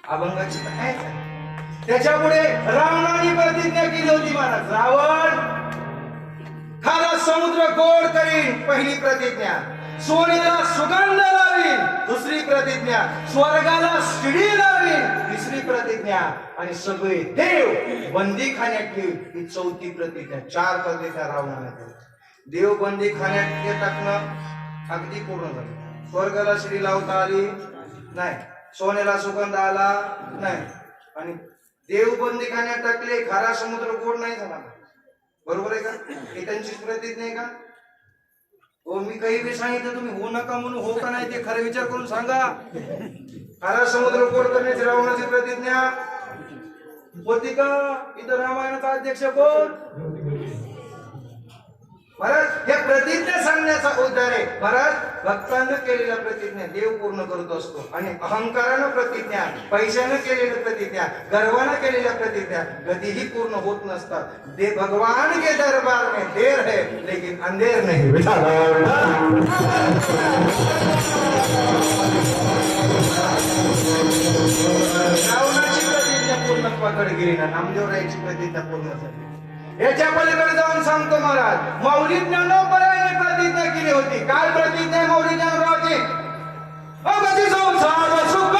अभंगाची काय. त्याच्यापुढे रावणाने प्रतिज्ञा केली होती महाराज, रावण खाला समुद्र गोड करीन. पहिली प्रतिज्ञा. सोनेला सुगंध लावीन. दुसरी प्रतिज्ञा. स्वर्गाला शिडी लावीन. तिसरी प्रतिज्ञा. आणि सगळे देव बंदी खाण्यात ठेवीन. ही चौथी प्रतिज्ञा. 4 प्रतिज्ञा रावणाने केल्या. देव बंदी खाण्यात टाकणं अगदी पूर्ण झालं. स्वर्गाला शिडी लावता आली नाही, सोन्याला सुगंध आला नाही, आणि देव बंदी खाण्यात टाकले, खारा समुद्र गोड नाही झाला. बरोबर आहे का? ही त्यांचीच प्रतिज्ञा आहे का? हो मी काही बी सांगितलं तुम्ही हो नका म्हणून हो का नाही ते खरं विचार करून सांगा. खारा समुद्र कोड करण्याची रावणाची प्रतिज्ञा होती का? इथं रामायणाचा अध्यक्ष कोण? महाराज या प्रतिज्ञा सांगण्याचा उद्धार आहे. महाराज भक्तांना केलेल्या प्रतिज्ञा देव पूर्ण करत असतो आणि अहंकारानं प्रतिज्ञा, पैशानं केलेल्या प्रतिज्ञा, गर्वानं केलेल्या प्रतिज्ञा कधीही पूर्ण होत नसतात. दे भगवान के दरबार में देर है लेकिन अंधेर नहीं. रावणाची प्रतिज्ञा पूर्णत्वाकडे गेली ना, नामदेवरायाची प्रतिज्ञा पूर्ण झाली. याच्या पलीकडे जाऊन सांगतो महाराज, माऊली ज्ञानोबरायांनी प्रतिज्ञा केली होती. काय प्रतिज्ञा आहे माऊली ज्ञानोबरावाची? अगदी संसार सुख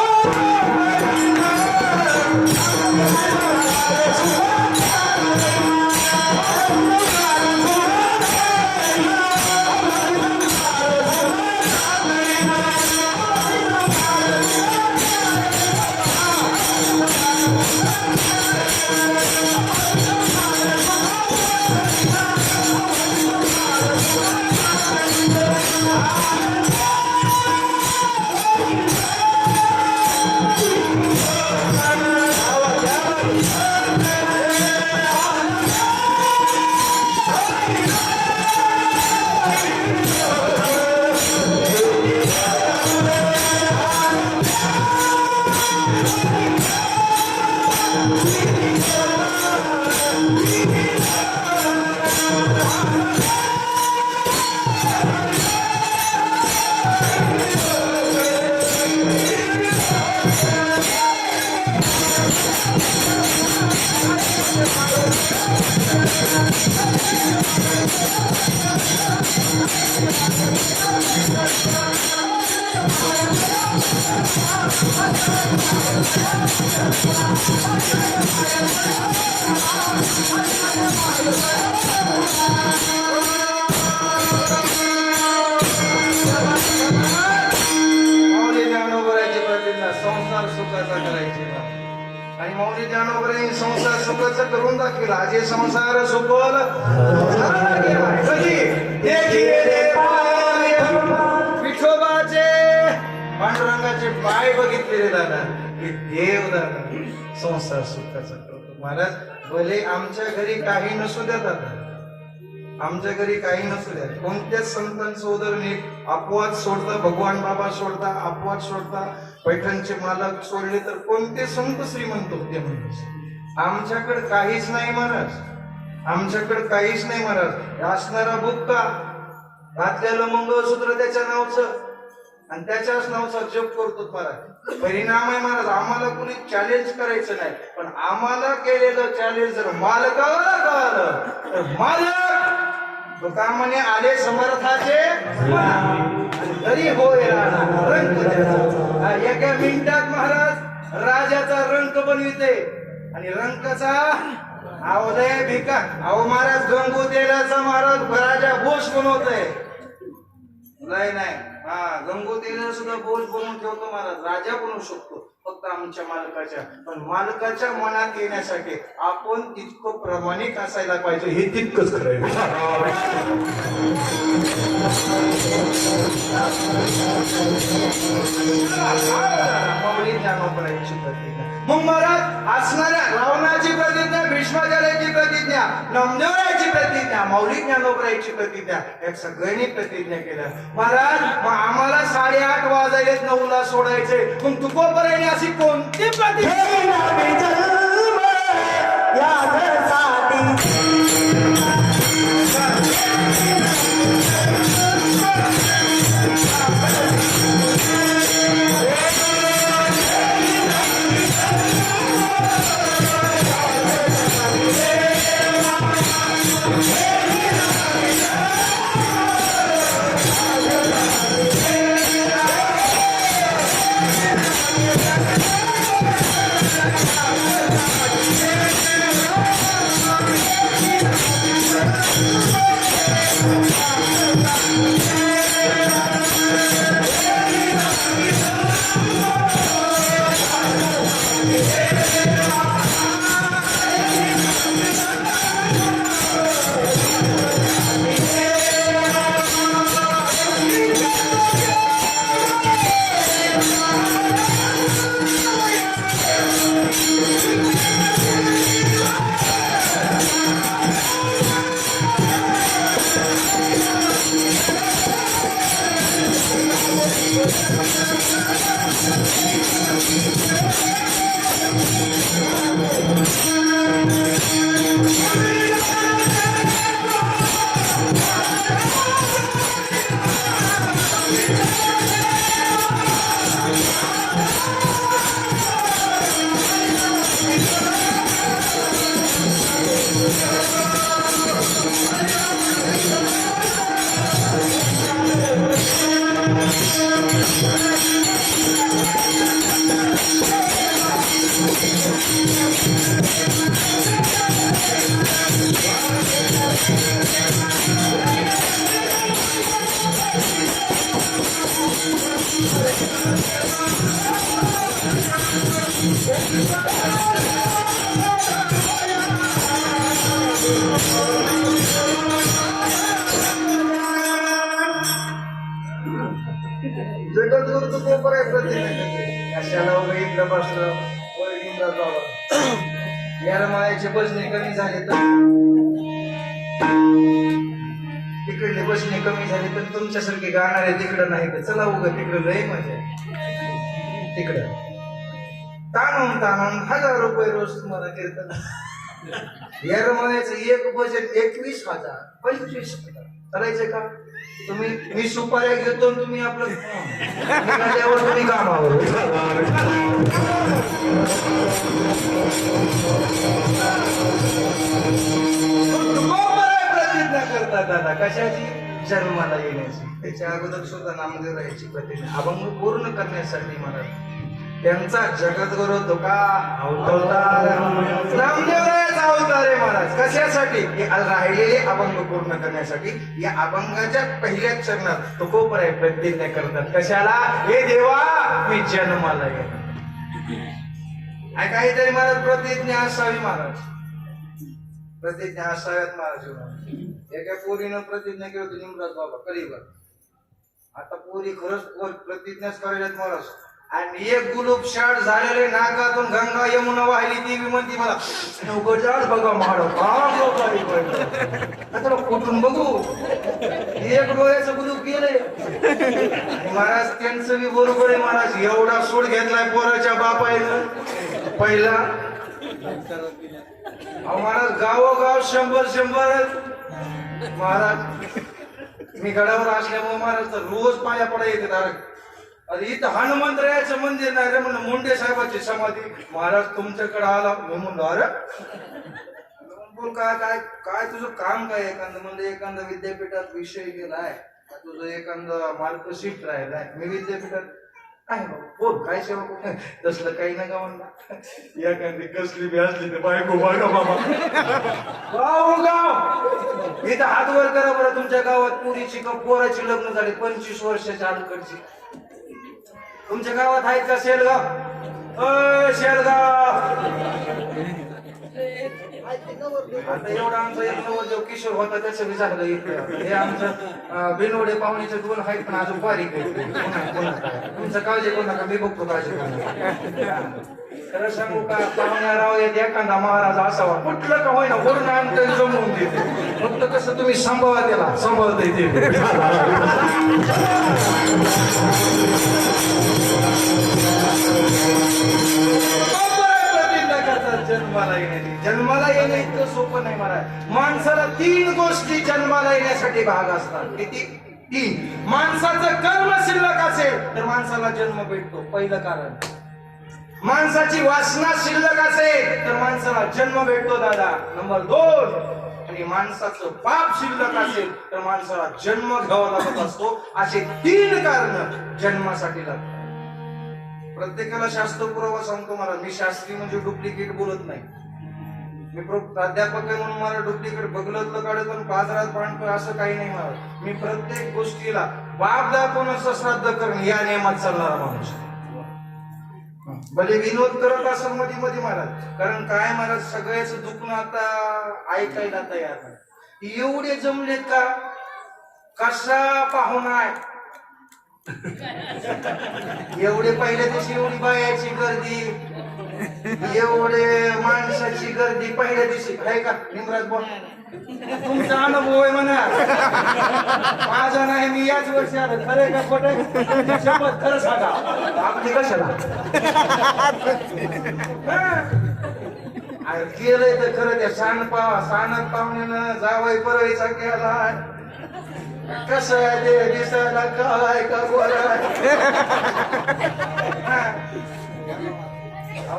माऊली ज्ञानोबराची प्रतिज्ञा संसार सुखाचा करायची बा. आणि माऊली ज्ञानोबरांनी संसार सुखाचा करून दाखविला. आज हे संसार सुखोल कधी विठोबाचे पांडुरंगाचे पाय बघितलेले दादा, हे देव दादा संसार सुखाचा करतो. महाराज भले आमच्या घरी काही नसू द्या दादा, आमच्या घरी काही नसू द्या, कोणत्याच संतांचं उदाहरण अपवाद सोडता, भगवान बाबा सोडता, अपवाद सोडता, पैठणचे मालक सोडले तर कोणते संत श्रीमंत होते म्हणून. आमच्याकडे काहीच नाही महाराज, आमच्याकडे काहीच नाही महाराज. असणारा बुक्का, घातलेलं मंगळसूत्र त्याच्या नावचं आणि त्याच्याच नावचा जप करतो महाराज. परिणाम आहे महाराज, आम्हाला कुणी चॅलेंज करायचं नाही, पण आम्हाला केलेलं चॅलेंज जर मालकाला कळालं तर मालक तुकामने आले समर्थाचे तरी होय राहणार रंग त्याचा. एका मिनिटात महाराज राजाचा रंग बनविते आणि रंकाचा आवलय भिका. अहो महाराज गंगू तेलाचा महाराज राजा बोस बनवतोय. नाही हा गंगू तेलाला सुद्धा बोस बनवून ठेवतो महाराज, राजा बनवू शकतो फक्त आमच्या मालकाच्या. पण मालकाच्या मनात येण्यासाठी आपण तितकं प्रामाणिक असायला पाहिजे, हे तितकंच करायचं. माऊली ज्ञानोबरायांची प्रतिज्ञा. मग महाराज असणाऱ्या रावणाची प्रतिज्ञा, भीष्माचार्याची प्रतिज्ञा, नामदेवरायाची प्रतिज्ञा, माऊली ज्ञानोबरायांची प्रतिज्ञा, या सगळ्यांनी प्रतिज्ञा केल्या. महाराज मग आम्हाला 8:30 वाजायलेत 9ला सोडायचे, मग तुकोबरायांनी अशी कोणती प्रतिज्ञा? जगद्गुरु तो कोपर आहे प्रत्येक कशाला उभं इकडं बसलं वर इंद्रात बाबा याला मायाचे बसणे कमी झाले तर तिकडले बसणे कमी झाले तर तुमच्यासारखे गाणारे तिकडं नाही तर चला उगं तिकडं लय मजा आहे. तिकडं ताणून ताणून 1000 रुपये रोज तुम्हाला कीर्तन याला म्हणायचं एक बजेट 21,000 25,000 करायचं का तुम्ही मी सुपाऱ्या घेतो आणि तुम्ही आपलं निघाल्यावर तुम्ही कामावर प्रतिज्ञा करतात दादा कशाची जन्माला येण्याची त्याच्या अगोदर सुद्धा नामदेव राहायची प्रतिज्ञा अभंग पूर्ण करण्यासाठी मला त्यांचा जगद्गुरु तुका अवतार नामदेवरायाचा अवतार आहे महाराज कशासाठी हे राहिलेले अभंग पूर्ण करण्यासाठी या अभंगाच्या पहिल्याच चरणात तो कोपर आहे प्रतिज्ञा करतात कशाला हे देवा मी जन्माला येणार काहीतरी महाराज प्रतिज्ञा असावी महाराज प्रतिज्ञा असाव्यात महाराज एका पोरीनं प्रतिज्ञा केली होती निमराज बाबा कलिवर आता पोरी खरंच प्रतिज्ञाच करायच्यात महाराज आणि एक गुलूप शाट झालेले नाकातून गंगा यमुना वाहिली ती म्हणती मला उघडजाच बघा महाराज आता कुठून बघू एक डोळ्याचं गुलूप गेले महाराज त्यांचं बी बरोबर आहे महाराज एवढा सूड घेतलाय पोराच्या बापायनं पहिला महाराज गावोगाव 100 महाराज मी गडावर असल्यामुळे महाराज तर रोज पाया पडा येते तारक अरे इथं हनुमंतरायाचं मंदिर नाही रे म्हणलं मुंडे साहेबांची समाधी महाराज तुमच्याकडे आला मी म्हणलो अरे बोल काय काय काय तुझं काम काय एखादं म्हणजे एखादा विद्यापीठात विषय गेलाय तुझं एखादं मार्कशीट राहिलाय मी विद्यापीठात आहे बोल काय सेवा तसलं काही नका म्हणला एखादी कसली बी असली तर बायको बघा बाबा गाव इथं हात वर करा बरं तुमच्या गावात पुरीची का पोराची लग्न झाली 25 वर्षाच्या अलीकडची तुमच्या गावात आहेत का शेलगाव शेलगाव आता एवढा आमचा एक नवरदेव किशोर होता त्याचं बी झालं इकडं हे आमचं बिनवडे पाहुणीचे 2 आहेत पण अजून बारीक आहे तुमचं काळजी करू नका मी बघतो काळजी करू खरं सांगू का पाहुण्याराव येत एखादा महाराज असावा कुठलं का होईना वरून आणतं जमवून देते फक्त कसं तुम्ही सांभाळा त्याला सांभाळता येते जन्माला येणं इतकं सोपं नाही महाराज माणसाला 3 गोष्टी जन्माला येण्यासाठी भाग असतात किती 3 माणसाचं कर्म शिल्लक असेल तर माणसाला जन्म भेटतो पहिलं कारण माणसाची वासना शिल्लक असेल तर माणसाला जन्म भेटतो दादा नंबर 2 आणि माणसाचं पाप शिल्लक असेल तर माणसाला जन्म घ्यावा लागत असतो असे 3 कारण जन्मासाठी लागतात प्रत्येकाला शास्त्र पुरावा सांगतो मला मी शास्त्री म्हणजे डुप्लिकेट बोलत नाही मी प्राध्यापक आहे म्हणून मला डुप्लिकेट बघलतलं काढत पण बाजारात पाणतो असं काही नाही मला मी प्रत्येक गोष्टीला बाप दाखवून असं श्राद्ध करणं या नियमात चालणारा माणूस भले विनोद करत असं मध्ये मध्ये महाराज कारण काय महाराज सगळ्याच दुखणं आता ऐकायला तयार नाही एवढे जमलेत का कसा पाहुणा आहे एवढे पहिल्या दिवशी एवढी बायाची गर्दी एवढे माणसाची गर्दी पहिल्या दिवशी आहे का निमराज बोल तुमचा अनुभव आहे म्हणा माझा नाही मी याच वर्षी आलो खरे का खोटे शपथ खरं सांगा आपली कशाला केलंय तर खरं त्या सानत पाहुण्यानं जावई परवायचा केला कसं आहे ते दिसायला काय का बोलाय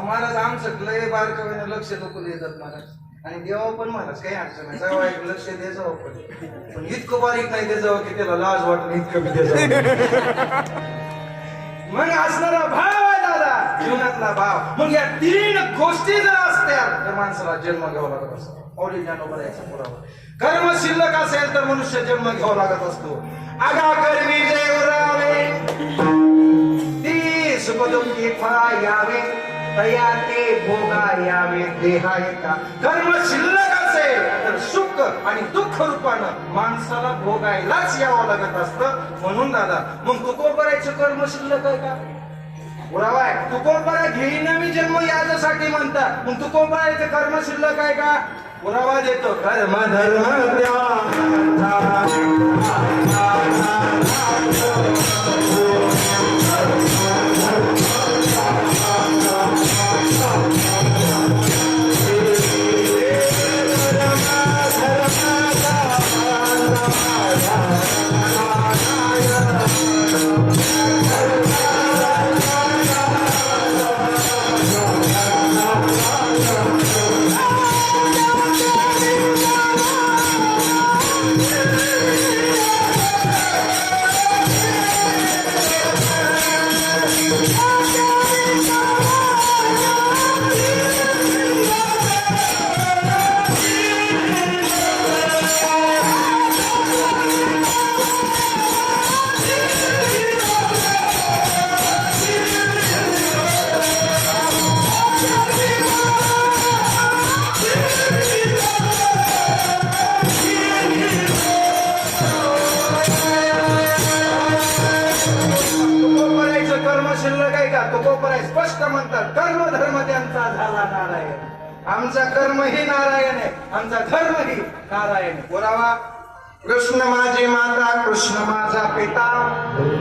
महाराज आमचं लय बारकाईनं लक्ष नको देतात महाराज आणि देवा पण महाराज काही अडचण नाही जावं एक लक्ष द्यायचं पण इतकं बारीक नाही द्यायचं की त्याला लाज वाटून इतकं बी द्यायचं मग असणारा भाव आहे दादा जीवनातला भाव मग या 3 गोष्टी जर तयार त्या माणसाला जन्म घ्यावा लागत असतो. माऊली ज्ञानोबा याचा पुरावा. कर्म शिल्लक असेल तर मनुष्य जन्म घ्यावा लागत असतो. आगा कर्मी जय उरावे ती सुखदुःखी फळा यावे तया ते भोगा यावे देहा एका. कर्म शिल्लक असेल तर सुख आणि दुःख रूपानं माणसाला भोगायलाच यावं लागत असतं. म्हणून दादा मग तुकोबरायचं कर्म शिल्लक आहे का? पुरावा आहे. तुकोबरा घेईन मी जन्म याच्यासाठी म्हणतात. मग तुकोबरायचं कर्म शिल्लक आहे का? पुरावा देतो. कर्म धर्म स्पष्ट म्हणतात कर्म धर्म त्यांचा झाला नारायण. आमचा कर्म ही नारायण आहे, आमचा धर्म ही नारायण. पुरावा कृष्ण माझी माता, कृष्ण माझा पिता,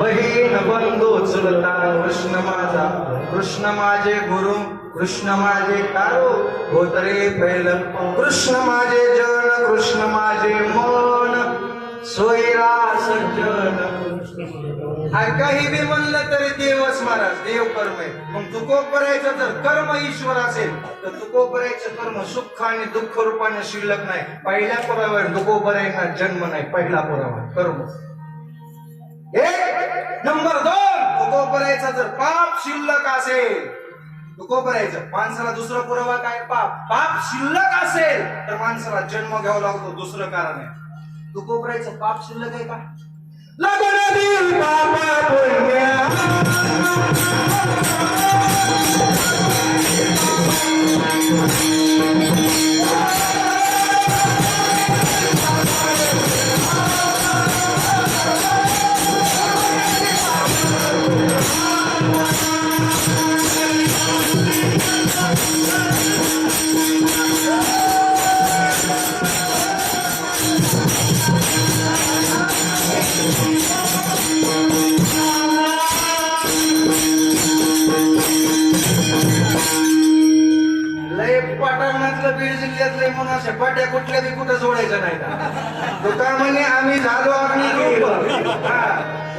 बहीण बंधू चुलता कृष्ण माझा, कृष्ण माझे गुरु, कृष्ण माझे कारो होतरे पैल, कृष्ण माझे जन, कृष्ण माझे मन, सोयरा सज्जन. काही बी म्हणलं तरी देवच महाराज, देव कर्म आहे. मग तुकोबरायचं जर कर्म ईश्वर असेल तर तुकोबरायचं कर्म सुख आणि दुःख रूपाने शिल्लक नाही. पहिल्या पुराव्यावर तुकोबरायचा जन्म नाही. पहिला पुरावा कर्म. एक नंबर 2 तुकोबरायचा जर पाप शिल्लक असेल, तुकोबरायचं माणसाला दुसरा पुरावा काय? पाप शिल्लक असेल तर माणसाला जन्म घ्यावा लागतो. दुसरं कारण आहे. तुकोबरायचं पाप शिल्लक आहे का? लगन पापा पुण्या बीड जिल्ह्यातले म्हणून अशा पाट्या कुठल्या बी कुठं जोडायचं नाही का? दुकान म्हणे आम्ही झालो आम्ही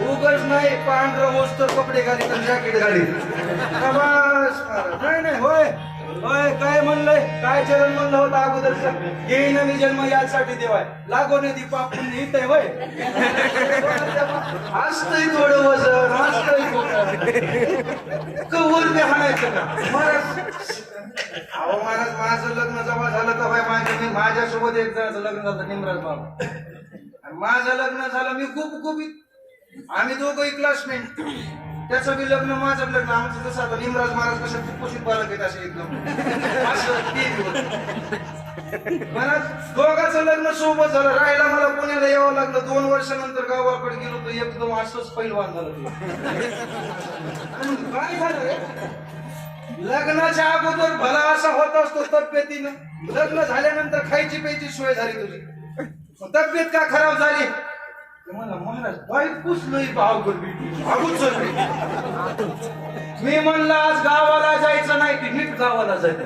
उगच नाही पांढरं वस्त्र कपडे घाली तर जॅकेट घाली. नाही नाही होय होय काय म्हणलंय? काय चरण म्हणलं होतं अगोदरच? घेईन मी जन्म यासाठी देवाय लागो नदी पाप हित आहे होय. असतंय थोडं वजन, असतंय कवर बी हाणायचं का महाराज? अहो महाराज माझं लग्न जेव्हा झालं तेव्हा माझ्यासोबत एक जणांचं लग्न झालं, निमराज बाबा. माझं लग्न झालं, मी खूप आम्ही दोघंही क्लासमेट. त्याचं बी लग्न, माझं लग्न. आमचं कसं आता निमराज महाराज कशा कुपोषित बालक आहेत असे एकदम महाराज. दोघांचं लग्न सोबत झालं. राहायला मला पुण्याला यावं लागलं. 2 वर्षानंतर गावाकडे गेलो तर एकदम असंच पैलवान झालं. काय झालं? लग्नाच्या अगोदर भला असा होत असतो तब्येतीनं, लग्न झाल्यानंतर खायची प्यायची सोय झाली तुझी, तब्येत का खराब झाली? मला महाराज बायकोच नाही भाव करली. मी म्हणलं आज गावाला जायचं नाही की नीट गावाला जायचं.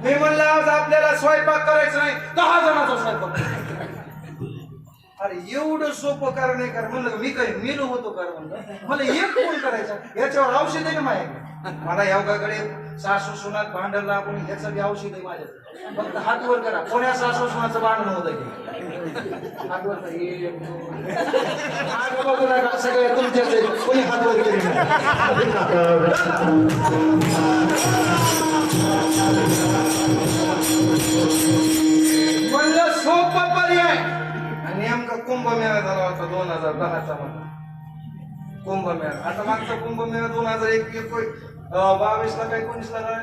मी म्हणलं आज आपल्याला स्वयंपाक करायचं नाही, 10 जणांचा स्वयंपाक. अरे एवढं सोपं कारण आहे का? म्हणलं मी काही मेलो होतो का? म्हणलं मला एक फोन करायचा, याच्यावर औषध आहे ना माझ्या. मला यावगाकडे सासू सुनात भांडणला आपण ह्याचं बी औषध आहे माझ्या. फक्त हात वर करा. कोण्या सासू सुनाचं भांडण होतं की हात वर करा. सगळे तुमच्याच कोणी हात वर केले. म्हणलं सोपं पर्याय. आणि नेमका कुंभमेळा झाला होता 2010चा मध्ये कुंभमेळा. आता मागचा कुंभमेळा 2022 ला काय 19 ला झाला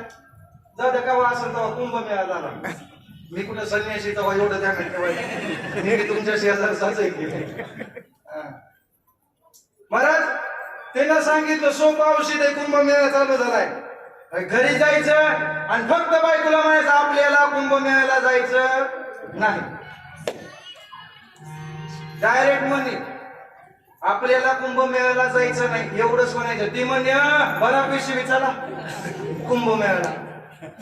जाऊ केव्हा असेल तेव्हा कुंभमेळा झाला. मी कुठं संन्यासी तेव्हा एवढं द्या ठेवायचं मी तुमच्या शेजारचाच आहे की. महाराज त्यानं सांगितलं सोपं औषध आहे. कुंभमेळा चालू झालाय. घरी जायचं आणि फक्त बायकोला म्हणायचं आपल्याला कुंभमेळ्याला जायचं नाही. डायरेक्ट म्हणे आपल्याला कुंभमेळ्याला जायचं नाही एवढंच म्हणायचं. ती म्हणे बरा पिशवी चला कुंभमेळ्याला.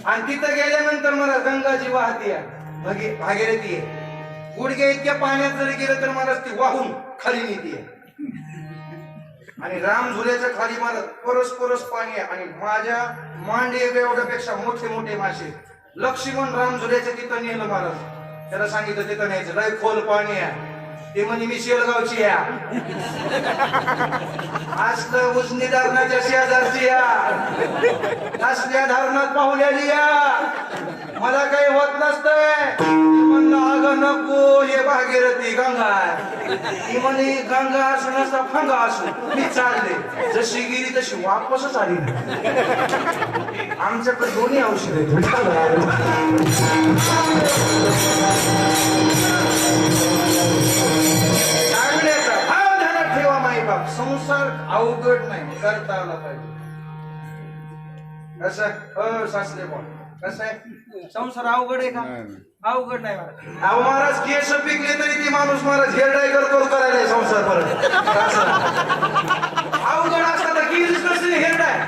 आणि तिथं गेल्यानंतर मला गंगाजी वाहते भागीरथी आहे. गुडघे इतक्या पाण्यात जरी गेलं तर मला ती वाहून खाली नेते. आणि राम झुल्याच्या खाली मला परस पाणी आहे. आणि माझ्या मांडी एवढ्यापेक्षा मोठे मोठे मासे. लक्ष्मण राम झुल्याच्या तिथं नेलं महाराज. त्याला सांगितलं तिथं न्यायचं लय खोल पाणी आहे. ते म्हणे मी शेलगावची या असलं उजनी धरणाच्या शेजारची या असल्या धरणात पाहुण्याली या मला काही होत नसतंय. म्हणलं अगं नको हे भागीरथी गंगा आहे. ती म्हणे गंगा असू नसता फंगा असू मी चालले. जशी गेली तशी वापसच आली. आमच्याकडे दोन्ही औषध आहेत. भाव ध्यानात ठेवा माई बाप. संसार अवघड नाही करता आला पाहिजे. कसं सासरे बोल कसं आहे संसार अवघड आहे का? अवघड नाही मला. अहो महाराज केस पिकले तरी ती माणूस महाराज हेअर ड्रायगर करून करायला संसार परत. अवघड असता तर केलीच नसते हेअर ड्राय.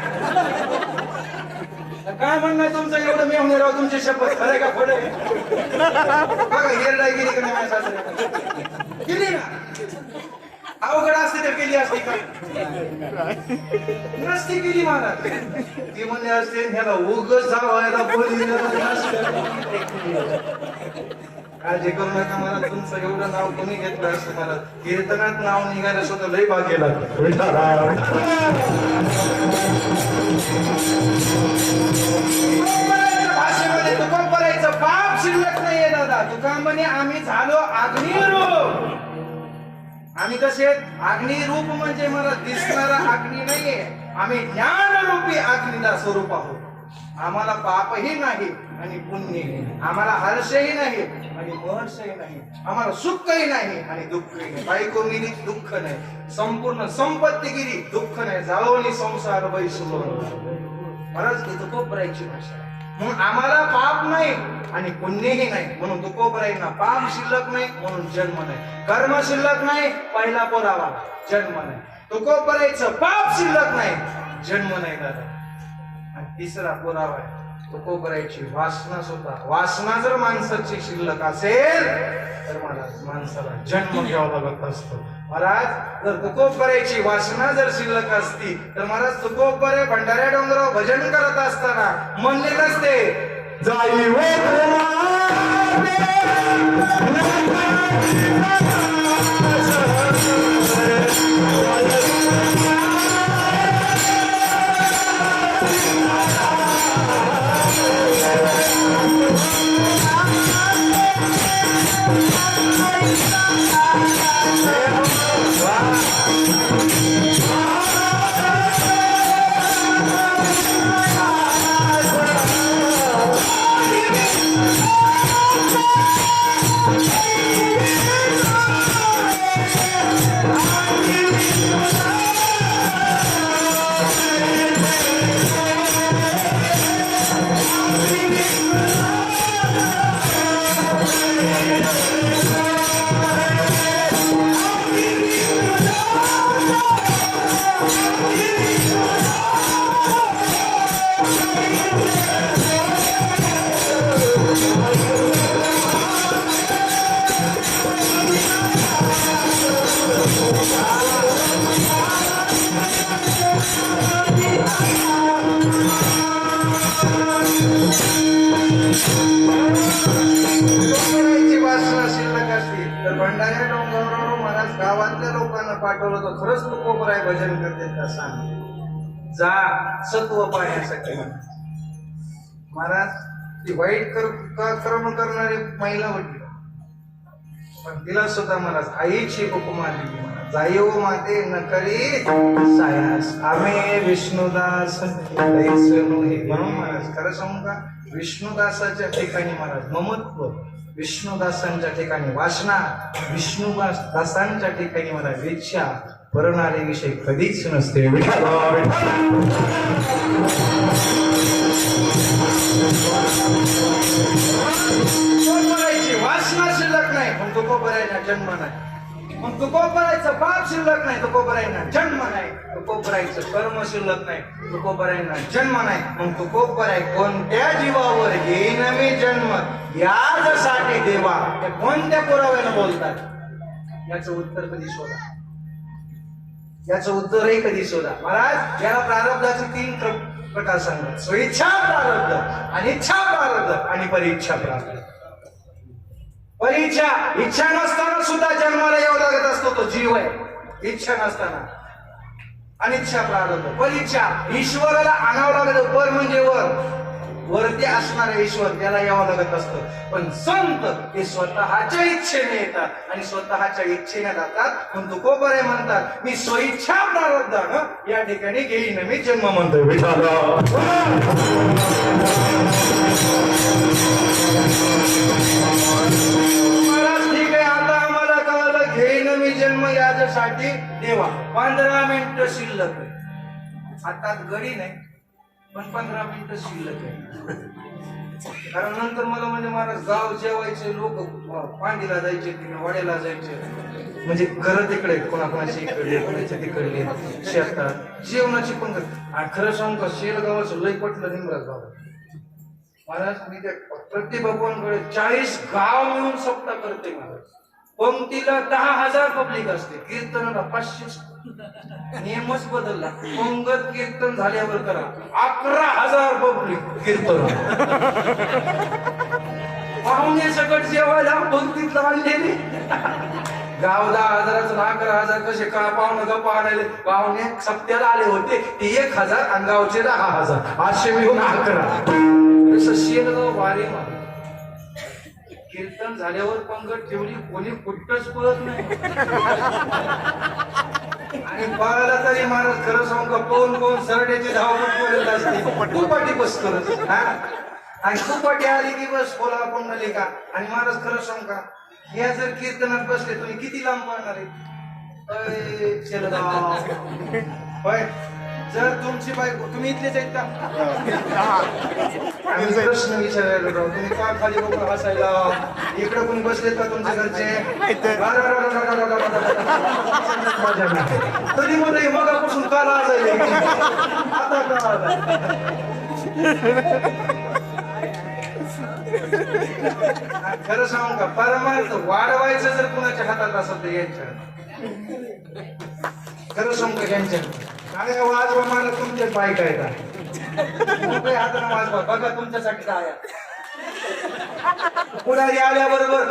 काय म्हणणं तुमचं एवढं मेहून राव तुमची शपथ खरं का खोडे बघा हेअर ड्राय केली का नाही माझ्या सासऱ्याने केली ना. अवघड असते तर केली असते का नसती केली महाराज. ती म्हणले असते ह्याला उगच जावायला बोली काळजी करू नका मला. तुमचं एवढं नाव कोणी घेतलं असतं मला कीर्तनात नाव निघायला सुद्धा लई भाग्य लागतं. भाषेमध्ये तुका करायचं पाप शिल्लक नाहीये दादा. तुका म्हणे आम्ही झालो अग्निरूप. आम्ही कसे अग्नी रूप म्हणजे मला दिसणारा अग्नी नाहीये. आम्ही ज्ञानरूपी अग्नीला स्वरूप आहोत. आम्हाला पापही नाही आणि पुण्यही नाही. आम्हाला हर्षही नाही आणि महर्षही नाही. आम्हाला सुखही नाही आणि दुःखही नाही. बायको गेली दुःख नाही. संपूर्ण संपत्ती गेली दुःख नाही. जाळवणी संसार बैसलो महाराज ती तुकोबरायची भाषा आहे. म्हणून आम्हाला पाप नाही आणि पुण्यही नाही म्हणून तुकोबराईंना पाप शिल्लक नाही म्हणून जन्म नाही. कर्म शिल्लक नाही पहिला पुरावा जन्म नाही. तुकोबराईचं पाप शिल्लक नाही जन्म नाही दादा. आणि तिसरा पुरावा आहे तुकोबराईची वासना सुद्धा. वासना जर माणसाची शिल्लक असेल तर मला माणसाला जन्म घ्यावा लागत असतो. महाराज जर तुकोबराईची वासना जर शिल्लक असती तर महाराज तुकोबरे भंडाऱ्या डोंगरावर भजन करत असताना म्हणले नसते जाई भंडाऱ्या डोंगरावर महाराज गावातल्या लोकांना पाठवलं तर खरंच तुकोबराय भजन करते का सांग. जा सत्व पाहण्यासाठी महाराज ती वाईट कर्म करणारी महिला होती पण तिला सुद्धा महाराज आईची उपमा दिली महाराज जायो माते न करी सायास आम्ही विष्णुदास म्हणून महाराज खरं सांगू का विष्णुदासाच्या ठिकाणी महाराज ममत्व विष्णुदासांच्या ठिकाणी वासना विष्णुदासांच्या ठिकाणी महाराज इच्छा परणारे विषय कधीच नसते वासना शिल्लक नाही पण तो कोपरायना जन्म नाही मग तो कोपरायचं पाप शिल्लक नाही तो कोपरायना जन्म नाही तो कोपरायचं कर्म शिल्लक नाही तो कोपरायना जन्म नाही मग तो कोपराय कोणत्या जीवावर येईन मी जन्म यासाठी देवा हे कोणत्या पुराव्यानं बोलतात याचं उत्तर कधी शोधा याचं उत्तरही कधी शोधा महाराज याला प्रारब्धाचे 3 प्रकार सांगतात स्वेच्छा प्रारब्ध अनिच्छा प्रारब्ध आणि परीक्षा प्रारब्ध परीक्षा इच्छा नसताना सुद्धा जन्माला यावं लागत असतो तो जीव आहे इच्छा नसताना अनिच्छा प्रारब्ध परीक्षा ईश्वराला आणावं लागत पर म्हणजे वरती असणारा ईश्वर त्याला यावं लागत असतं पण संत हे स्वतःच्या इच्छेने येतात आणि स्वतःच्या इच्छेने जातात पण तुकोबरे म्हणतात मी स्वइच्छा प्रारब्धानं या ठिकाणी घेईन मी जन्म म्हणतोय महाराज ठीक आहे आता आम्हाला कळलं घेईन मी जन्म याच्यासाठी देवा 15 मिनिटं शिल्लक आहे हातात गडी नाही पण 15 मिनिटं शिल्लक आहे कारण नंतर मला म्हणजे महाराज गाव जेवायचे लोक पांडीला जायचे किंवा वाड्याला जायचे म्हणजे घर तिकडे कोणाकोणाची इकडे कोणाच्या तिकडले शेतात जेवणाची पण खरं सांगू का शेलगावाचं लय पटलं निमराज गाव महाराज मी त्या प्रत्येक भगवानकडे 40 गाव मिळून सप्ताह करते महाराज पंक्तीला 10,000 पब्लिक असते कीर्तनाला 500 नियमच बदलला पंगत कीर्तन झाल्यावर करा 11,000 पब्लिक कीर्तन पाहुणे सकट जेवायला पंक्तीत आणलेली गाव 10,000 11,000 कसे का पाहुणे गप्पा आणायले पाहुणे सप्त्याला आले होते ते 1,000 आणि गावचे 10,000 500 मिळून 11 शेलगाव वारी मार कीर्तन झाल्यावर पंगत ठेवली कोणी कुठंच पळत नाही आणि पळाला तरी महाराज खरं सांगू का कोण सरड्याची धावपट करत असते कुपाटी बस करत आणि कुपाटी आली की बस बोला आपण म्हणले का आणि महाराज खरं सांगू का ह्या जर कीर्तनात बसले तुम्ही किती लांब पळणार आहे होय जर तुमची बायको तुम्ही इथलेच आहेत का आम्ही प्रश्न विचारायला राहू तुम्ही का खाली बघून हसायला इकडे कोणी बसलेत का तुमच्या घरचे तरी मध्ये मगापासून का लाजायला आता का खरं सांगू का परमार्थ वाढवायचं जर कुणाच्या हातात असेल तर यांच्या खरं सांगू का यांच्या काय वाजवा मला तुमचे पाय काय हाताने वाजवा बघा तुमच्यासाठी काय पुढारी आल्याबरोबर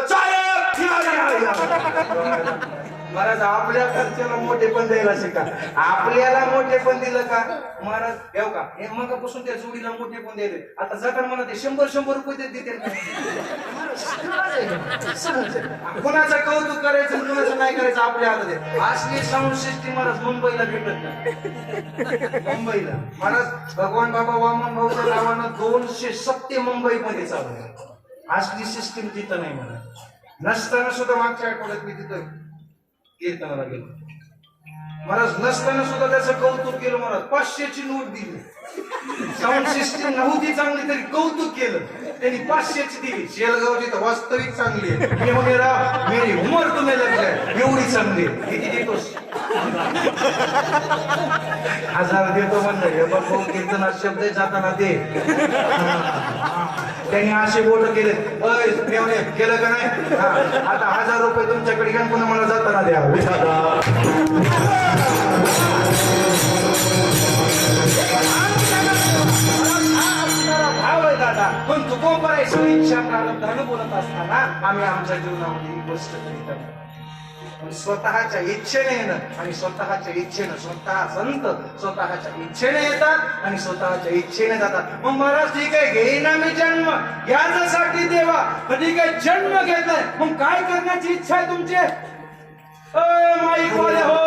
महाराज आपल्या खर्चाला मोठे पण द्यायला शिका आपल्याला मोठे पण दिलं का महाराज येऊ का हे मगापासून त्या जोडीला मोठे पण द्यायले आता जाताना मला ते 100 रुपये देते कुणाचं कौतुक करायचं कुणाचं नाही करायचं आपल्या हातात आहे असली साऊंड सिस्टीम महाराज मुंबईला भेटत नाही मुंबईला महाराज भगवान बाबा वामन भाऊच्या नावानं 200 सप्ते मुंबईमध्ये चालू आहे असली सिस्टीम तिथं नाही मला नसताना सुद्धा मागच्या आठवड्यात मी तिथं कीर्तनाला गेलो महाराज नसताना सुद्धा त्याचं कौतुक केलं महाराज 500ची नोट दिली साऊंड सिस्टीम नव्हती चांगली तरी कौतुक केलं त्यांनी 500ची दिली शेलगावची तर वास्तविक चांगली आहे मी म्हणे राव मेरी उमर तुम्ही लग जाय एवढी चांगली आहे किती देतोस 1000 देतो म्हणलं हे बघ कीर्तनात शब्द जाताना दे त्यांनी असे बोट केले केलं का नाही आता 1000 रुपये तुमच्याकडे घ्या पुन्हा मला जाताना द्या भाव आहे दादा पण तू कोण करायचं इच्छा प्रारब्धानं बोलत असताना आम्ही आमच्या जीवनामध्ये ही गोष्ट करीत आहोत पण स्वतःच्या इच्छेने येणं आणि स्वतःच्या इच्छेनं स्वतः संत स्वतःच्या इच्छेने येतात आणि स्वतःच्या इच्छेने जातात. मग महाराज ठीक आहे, घेईना मी जन्म याच्यासाठी देवा, ठीक आहे जन्म घेतलाय, मग काय करण्याची इच्छा आहे तुमची? माईक वाले हो,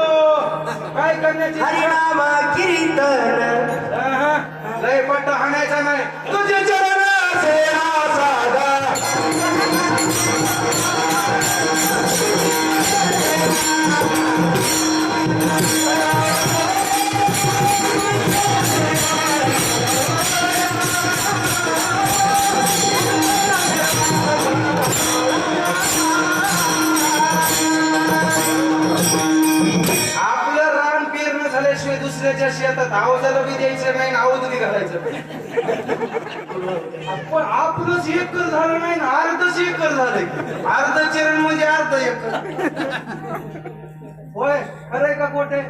काय करण्याची इच्छा? हरिनाम कीर्तन लय पट्ट हाणायचा नाही, तुझे चरण सेवा साधा. आपलं रान पेरणं झाल्याशिवाय दुसऱ्याच्या शेतात आवाजाला बी द्यायचं नाही, आवाज बी घालायचं नाही. पण आपलंच एकर झालं नाही ना, अर्धच एकर झालंय. अर्ध चरण म्हणजे अर्ध एकर. होय खरंय का खोटे?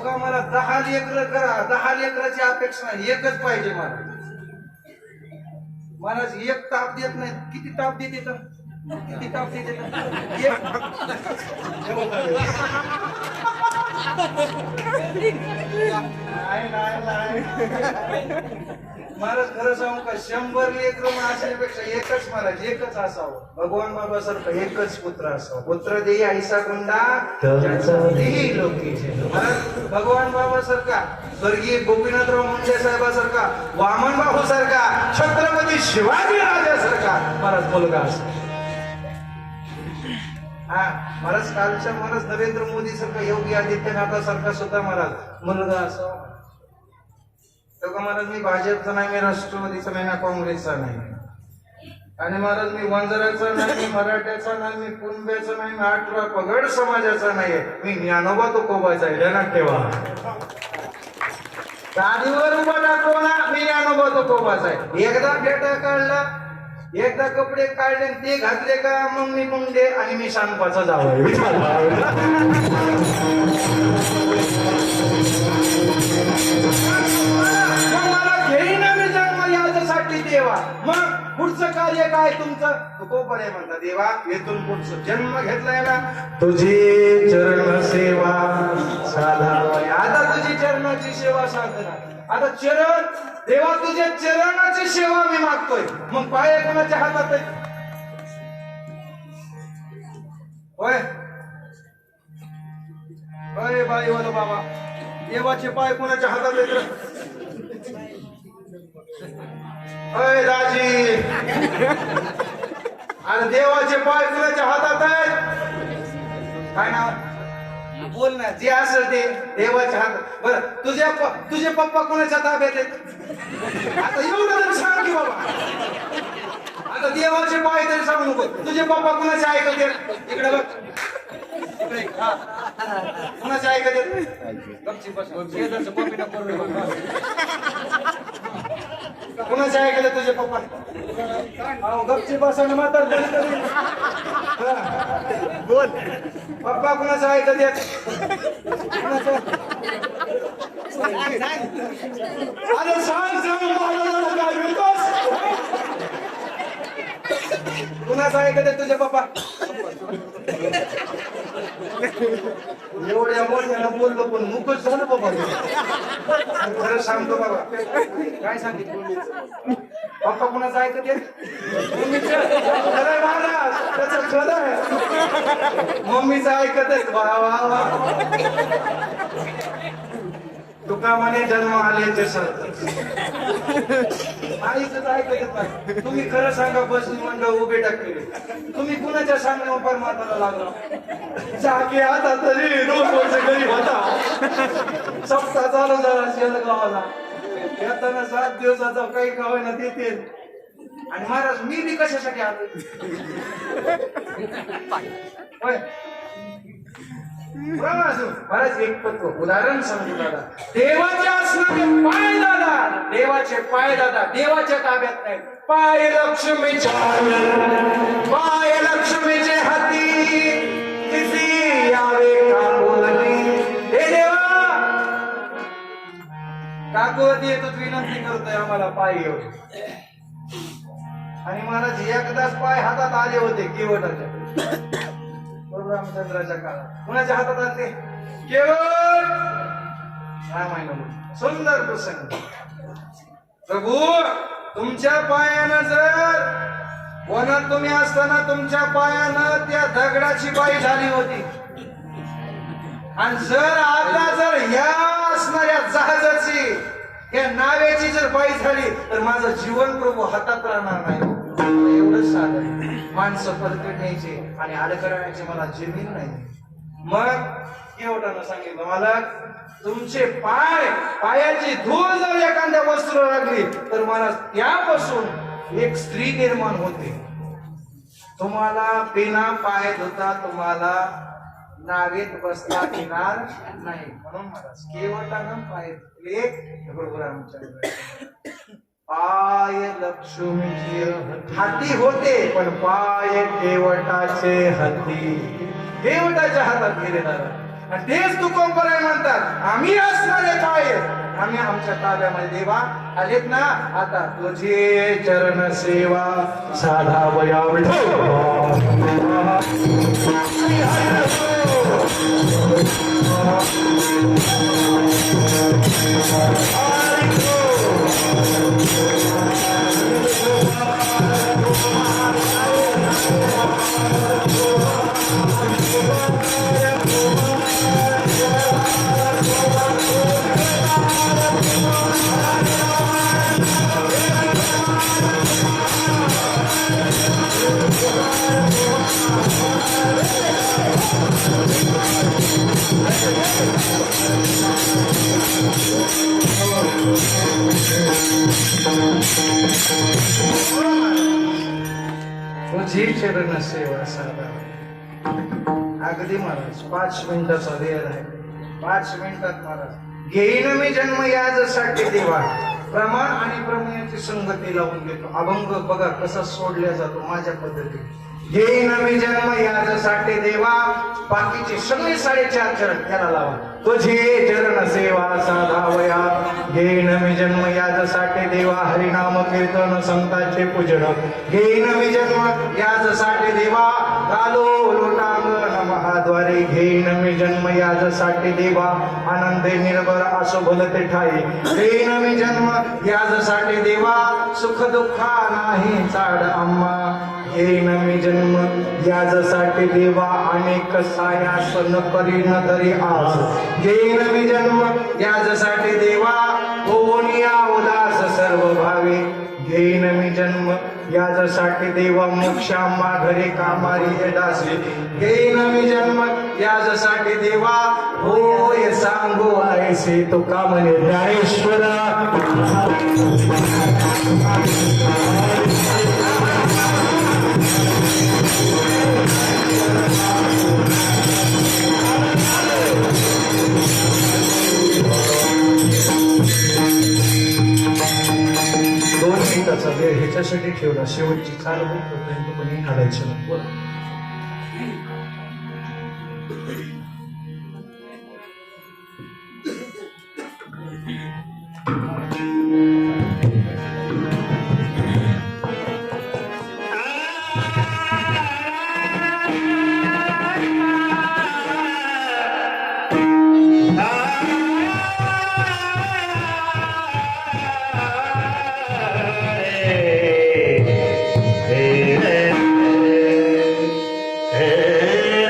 का मला 10 लेकर करा, 10 लेकराची अपेक्षा नाही, एकच पाहिजे मला. महाराज एक ताप देत नाही, किती ताप देते तर? किती ताप देते तर? एक महाराज खरं सांगू का, 100 लेकर असण्यापेक्षा एकच महाराज, एकच असावं. भगवान बाबा सारखं एकच पुत्र असावं. पुत्र देई ऐसा गुंडा देही लोकीचे. महाराज भगवान बाबा सारखा, स्वर्गीय गोपीनाथराव मुंडे साहेबासारखा, वामन बाबू सारखा, छत्रपती शिवाजी राजासारखा महाराज मुलगा असतो. हा महाराज कालच्या महाराज नरेंद्र मोदी सारखा, योगी आदित्यनाथासारखा सुद्धा महाराज मुलगा असावा. तेव्हा महाराज मी भाजपचा नाही, मी राष्ट्रवादीचा नाही, ना काँग्रेसचा नाही, आणि महाराज मी वंजाराचा नाही, मी मराठ्याचा नाही, मी कुणब्याचा नाही, मी 18 पगड समाजाचा नाही, मी ज्ञानोबा तुकोबाचा आहे. ध्यानात ठेवा, गाडीवर उभा दाखवा ना, मी ज्ञानोबा तुकोबाचा आहे. एकदा फेटा काढला, एकदा कपडे काढले ते घातले का मग मी मुंडे आणि मी शानपाचा जावं. मला घेईना मी जन्म याच्यासाठी देवा. मग पुढचं कार्य काय तुमचं? तुकोबरे म्हणता देवा, येथून पुढचं जन्म घेतलाय ना, तुझी चरण सेवा साधावया. आता तुझी चरणाची सेवा साधना, आता चरण देवा, तुझ्या चरणाची सेवा मी मागतोय. मग पाय कोणाच्या हातात आहे? होय होय बाई वाला बाबा, देवाचे पाय कोणाच्या हातात आहेत? अय दाजी, आणि देवाचे पाय कोणाच्या हातात आहेत? काय नाव? बोल ना, जे असेल ते देवाच्या हातात. बरं तुझे पप्पा कोणाच्या ताब्यात आहेत? आता एवढं सांग की बाबा, आता देवाचे पाय तरी सांगू नको. तुझे पप्पा कोणाचे ऐकत आहेत? इकडे बघ, इकडे कोणाचे ऐकत आहेत? गपची बस, शेजारचं पप्पी नको करू. कोणाचे ऐकत तुझे पप्पा? अहो गपची बसाने म्हातार बोल. पप्पा कुणाचं ऐकत येत? अरे सांग कुणाचं ऐकत येत तुझे पप्पा? एवढ्या मोठ्यानं बोललो पण मुकच झालं बाबा. खरं सांगतो बाबा, काय सांगितलं? पप्पा कुणाचं ऐकत येत? खरं महाराज, त्याचं खरं आहे, मम्मीचं ऐकत आहे. वा वा वा, तुका म्हणे जन्म आल्याचे आईच ऐकत येत नाही. तुम्ही खरं सांगा, बसली मंडळ उभे टाकले, तुम्ही कुणाच्या सांगण्यावर परमात्माला लागला? जागे आता तरी 2 वर्ष गरीब होता, सप्ताह चालू झाला शेलगावाला, येताना 7 दिवसाचा काही गावांना देते. आणि महाराज मी बी कशासाठी आलो? होय महाराज एक उदाहरण सांगू दादा. देवाचे असणारे पाय दादा, देवाचे पाय दादा देवाच्या ताब्यात नाही. पाय लक्ष्मीच्या, पाय लक्ष्मीचे हाती, किती यावे काकुवती. हे देवा, काकुवती येतो, विनंती करतोय आम्हाला पाय घेऊन. आणि महाराज एकदाच पाय हातात आले होते केवटाच्या, प्रभू रामचंद्राच्या काळात कुणाच्या हातात आले केवळ रामायण सुंदर प्रसंग. प्रभू तुमच्या पायानं जर वनात तुम्ही असताना तुमच्या पायानं त्या दगडाची बाई झाली होती आणि जर आता जर या असणाऱ्या जहाजाची या नावेची जर बाई झाली तर माझं जीवन प्रभू हातात राहणार नाही. एवढंच साधं माणसं परतण्याचे आणि अडकरण्याचे मला जमीन नाही. मग एवढं सांगितलं मला तुमचे पायाची धूळ जर एखाद्या वस्त्र लागली तर मला त्यापासून एक स्त्री निर्माण होते. तुम्हाला बिना पाय धुता तुम्हाला नावेत बसता येणार नाही. म्हणून मला केवटानं पाय धुतले प्रभू रामचंद्र. पाय लक्ष्मीची हाती होते पण पाय केवटाचे हाती केवटाच्या हातात गेले दादा. आणि तेच तुकोबराय म्हणतात आम्ही असणारे पाय आम्ही आमच्या ताब्यामध्ये देवा आलेत ना. आता तुझे चरण सेवा साधावया तुझी चरण सेवा साधा. अगदी महाराज 5 मिनिटाचा वेळ आहे. 5 मिनिटात महाराज घेईन मी जन्म याजसाठी देवा. प्रमाण आणि प्रमेयाची संगती लावून घेतो. अभंग बघा कसा सोडला जातो माझ्या पद्धतीने. घेईन मी जन्म याजसाठी देवा. बाकीचे सगळे 4.5 चरण त्याला लावा. तुझे चरण सेवा साधावया. घेईन मी जन्म याजसाठी देवा. हरिनाम कीर्तन संतांचे पूजन. घेईन मी जन्म याजसाठी देवा. घालो लोटांगण महाद्वारे. घेईन मी जन्म याजसाठी देवा. आनंदे निर्भर असो भलते ठाई. घेईन मी जन्म याजसाठी देवा. सुख दुःखा नाही चाड आम्हा. घेईन मी जन्म याजसाठी देवा. अनेक सायास न करीन तरी आज. घेईन मी जन्म याजसाठी देवा. होनिया उदास सर्व भावे. घेईन मी जन्म याजसाठी देवा. मोक्षा माघरे कामारी दासी. घेईन मी जन्म याजसाठी देवा. होय सांगो ऐसे तुका म्हणे ज्ञानेश्वरा. वेळ ह्याच्यासाठी ठेवला. शेवटची चाल होईपर्यंत कोणी काढायचं नाही. बोला. Hey,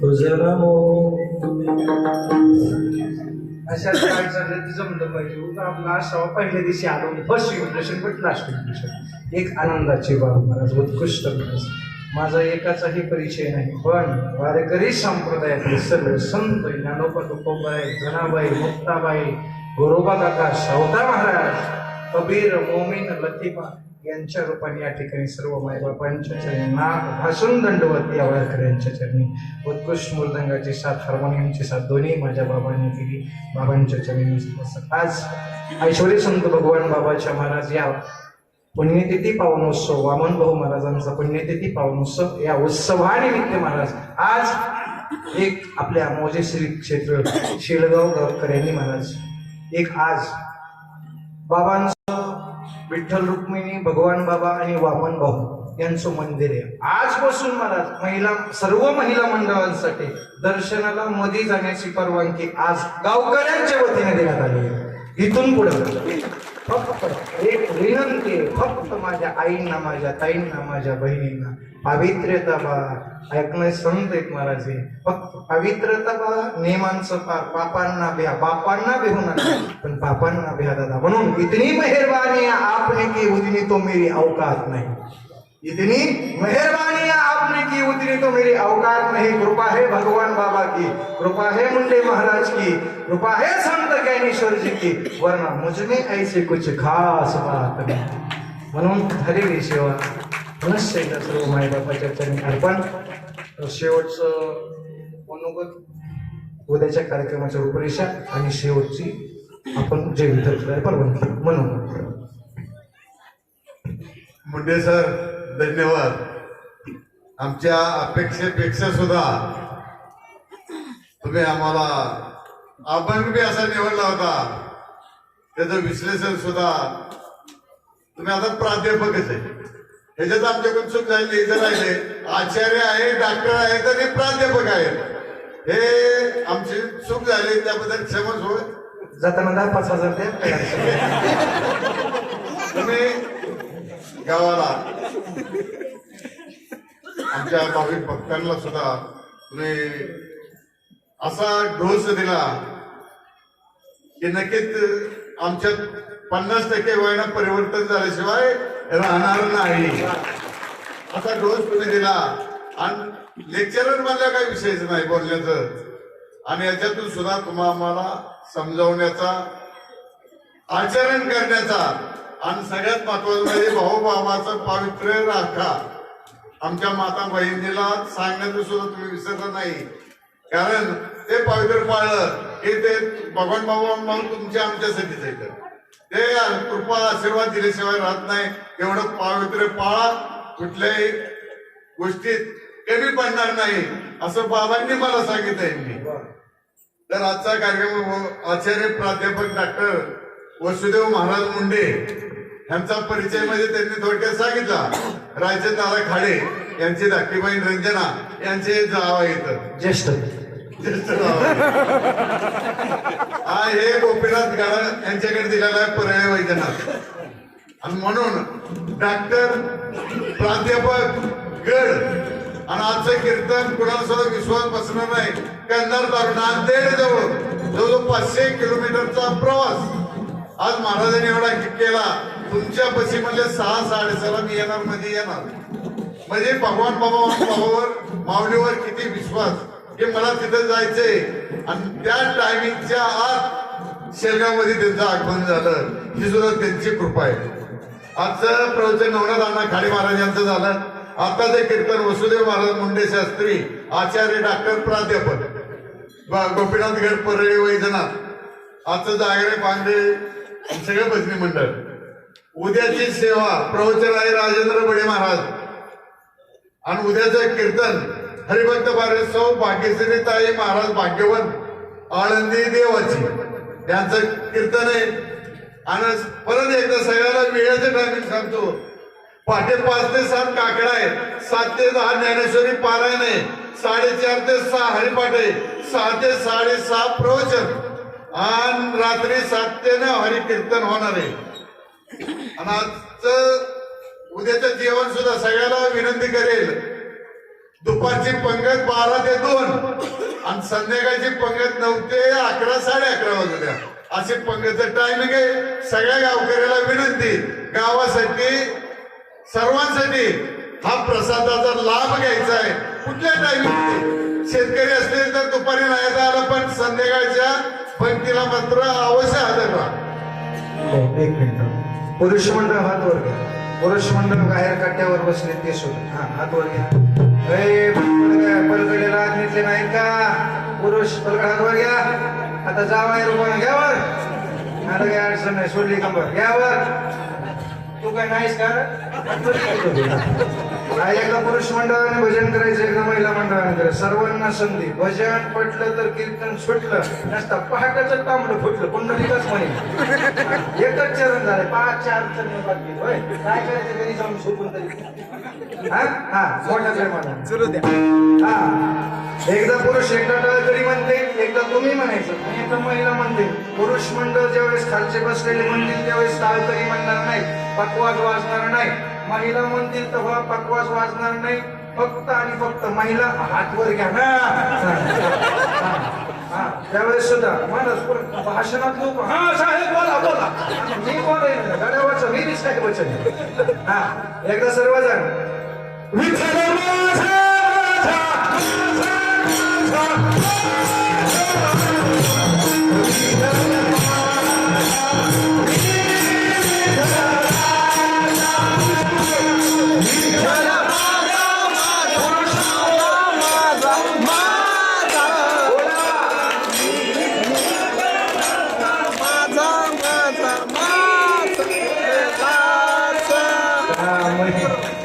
तुझं नमो अशाच काय चाललं ती जमलं पाहिजे उगा आपला असावा पहिल्या दिवशी आलो फर्स्ट इम्प्रेशन पण लास्ट इम्प्रेशन एक आनंदाची बाब महाराज उत्कृष्ट महाराज माझा एकाचाही परिचय नाही पण वारेकरी संप्रदायातले सर्व संत ज्ञानोबा तुकोबाई जनाबाई मुक्ताबाई गोरोबा काका शावता महाराज कबीर मोमीन लतीफा यांच्या रूपाने या ठिकाणी सर्व मायबापांच्या चरणी नाक भासून दंडवत या वारकऱ्यांच्या चरणी उत्कृष्ट मृदंगाची साथ हार्मोनियमची साथ दोन्ही माझ्या बाबांनी केली बाबांच्या चरणी आज ऐश्वरी संत भगवान बाबाच्या महाराज या पुण्यतिथी पावनोत्सव वामन भाऊ महाराजांचा पुण्यतिथी पावनोत्सव या उत्सवानिमित्त महाराज आज एक आपल्या मोजे श्री क्षेत्र शेळगाव गावकर यांनी महाराज एक आज बाबांचं विठ्ठल रुक्मिणी भगवान बाबा आणि वामन भाऊ यांचं मंदिर आहे आजपासून महाराज सर्व महिला मंडळांसाठी दर्शनाला मध्ये जाण्याची परवानगी आज गावकऱ्यांच्या वतीने देण्यात आली आहे इथून पुढे फक्त एक विनंती फक्त माझ्या आईंना माझ्या ताईंना माझ्या बहिणींना पावित्र्यता बा ऐकणं संत एक महाराज फक्त पवित्रता बा नियमांचं पापांना भ्या बापांना भेहू नका पण पापांना भ्या दादा म्हणून इतनी मेहरबानी आपने की उतनी तो मेरी औकात नहीं इतनी मेहरबानी आपने की उतनी तो मेरी औकात नहीं कृपा है भगवान बाबा की कृपा है मुंडे महाराज की कृपा है संत ज्ञानेश्वर जी की वरना मुझमें ऐसे कुछ खास बात नहीं म्हणून हरी सेवा पुनश्च एकदा सर्व मायबापाच्या चरणी अर्पण शेवटचं मनोगत उद्याच्या कार्यक्रमाच्या रूपरेषा आणि शेवटची आपण जे विद्यार्थ्याला परवानगी म्हणून मुंडे सर धन्यवाद आमच्या अपेक्षेपेक्षा सुद्धा तुम्ही आम्हाला अभंग बी असा निवडला होता त्याचं विश्लेषण सुद्धा तुम्ही आता प्राध्यापकच आहे ह्याच्यात आमच्याकडून चूक झाली इथं राहिले आचार्य आहे डॉक्टर आहेत आणि प्राध्यापक आहेत हे आमची चूक झाली त्याबद्दल क्षमस्व होय जाताना 5,000 द्या तुम्ही गावाला आमच्या भाविक भक्तांना सुद्धा तुम्ही असा डोस दिला की नक्कीच आमच्यात 50% वयानं परिवर्तन झाल्याशिवाय राहणार नाही असा डोस तुम्ही दिला. आणि लेक्चरर मला काही विषयच नाही बोलण्याचं. आणि याच्यातून सुद्धा आम्हाला समजावण्याचा, आचरण करण्याचा आणि सगळ्यात महत्वाचं म्हणजे भाऊभावाचं पावित्र्य राखा. आमच्या माता बहिणीला सांगण्याचं सुद्धा तुम्ही विसरलं नाही. कारण ते पावित्र्य पाळलं की ते भगवान बाबा म्हणून तुमच्या आमच्यासाठीच येतं. ते कृपा आशीर्वाद दिल्याशिवाय राहत नाही. एवढं पावित्र्य पाळा, कुठल्याही गोष्टीत कमी पडणार नाही असं बाबांनी मला सांगितलंय. तर आजचा कार्यक्रम आचार्य प्राध्यापक डॉक्टर वसुदेव महाराज मुंडे यांचा परिचय म्हणजे त्यांनी थोडक्यात सांगितला. रायचंद दादा खाडे यांची धाकटी बहीण रंजना यांचे जावा येतं ज्येष्ठ जाव हा हे गोपीनाथ गाडा यांच्याकडे दिलेला आहे पर्याय वैद्यनाथ. आणि म्हणून डॉक्टर प्राध्यापक गड आणि आजचं कीर्तन कुणाला सुद्धा विश्वास बसणार नाही. कंधार तालुका नांदेड जवळ 500 किलोमीटरचा प्रवास आज महाराजांनी एवढा केला. तुमच्या पशी म्हणजे 6-6:30 मी येणार म्हणजे येणार. म्हणजे भगवान बाबावर माऊलीवर किती विश्वास की मला तिथं जायचंय. आणि त्या टायमिंगच्या आत शेलगावमध्ये त्यांचं आगमन झालं. ही सुद्धा त्यांची कृपा आहे. आजचं प्रवचन नवनाथ अण्णा खाडे महाराज यांचं झालं. आताचे कीर्तन वसुदेव महाराज मुंडे शास्त्री आचार्य डॉक्टर प्राध्यापक गोपीनाथ गड परळी वैजनाथ. आजचं जागरे पांडे सगळं भजनी मंडळ. उद्याची सेवा प्रवचन आहे राजेंद्र बडे महाराज. आणि उद्याचं कीर्तन हरिभक्त बारेसो भाग्यश्री ताई महाराज भाग्यवन आळंदी देवाची यांचं कीर्तन आहे. आणि परत एकदा सगळ्याला वेळेचं टायमिंग सांगतो. पहाटे 5 ते 7 काकडा आहे, 7 ते 10 ज्ञानेश्वरी पारायण आहे, 4:30 ते 6 हरिपाठ आहे, 6 ते 6:30 प्रवचन आणि रात्री 7 ते 9 हरिकीर्तन होणार आहे. आणि आजचं उद्याचं जेवण सुद्धा सगळ्याला विनंती करेल. दुपारची पंगत 12 ते 2 आणि संध्याकाळची पंगत 9 ते 11, 11:30 वाजू द्या. अशी पंगतचं टायमिंग आहे. सगळ्या गावकऱ्याला विनंती, गावासाठी सर्वांसाठी हा प्रसादाचा लाभ घ्यायचा आहे. कुठल्या टायमिंग शेतकरी असतील तर दुपारी नाही आलं पण संध्याकाळच्या पंक्तीला मात्र अवश्य हजर राहा. 1 मिनिट. पुरुष मंडळ हात वर घ्या. पुरुष मंडळ बाहेर काट्यावर बसले ते सोडून हात वर घ्या. पलकडेला घेतले नाहीत का? पुरुष पलकड हात वर घ्या. आता जावाय रुपये घ्यावर. आता काय अडचण नाही, सोडली कंबर घ्यावर. तू काय नाहीस का? एकदा पुरुष मंडळाने भजन करायचं, एकदा महिला मंडळाने करायचं. सर्वांना संधी. भजन पटलं तर कीर्तन सुटलं नसता पहाटाचं तांबडं फुटलं. पुंडलिकच म्हणे एकच चरण झाले, 5 चरण बाकी. होय काय करायचं घरी जाऊन झोपून तरी. हा मोठा प्रेमाला सुरू द्या. हा एकदा पुरुष एकदा तरी म्हणते, एकदा तुम्ही म्हणायचं, एकदा महिला म्हणते. पुरुष मंडळ ज्यावेळेस खालचे बसलेले म्हणतील त्यावेळेस टाळकरी म्हणणार नाही, पकवाज वाजणार नाही. महिला म्हणतील तेव्हा पकवाज वाजणार नाही. फक्त आणि फक्त महिला हातवर घ्या ना. त्यावेळेस सुद्धा माणूस भाषणात लोक हा साहेब बोला बोला. मी बोलायला गाड्यावरचं मी काय वचन. हा एकदा सर्वजण विठ्ठल माझा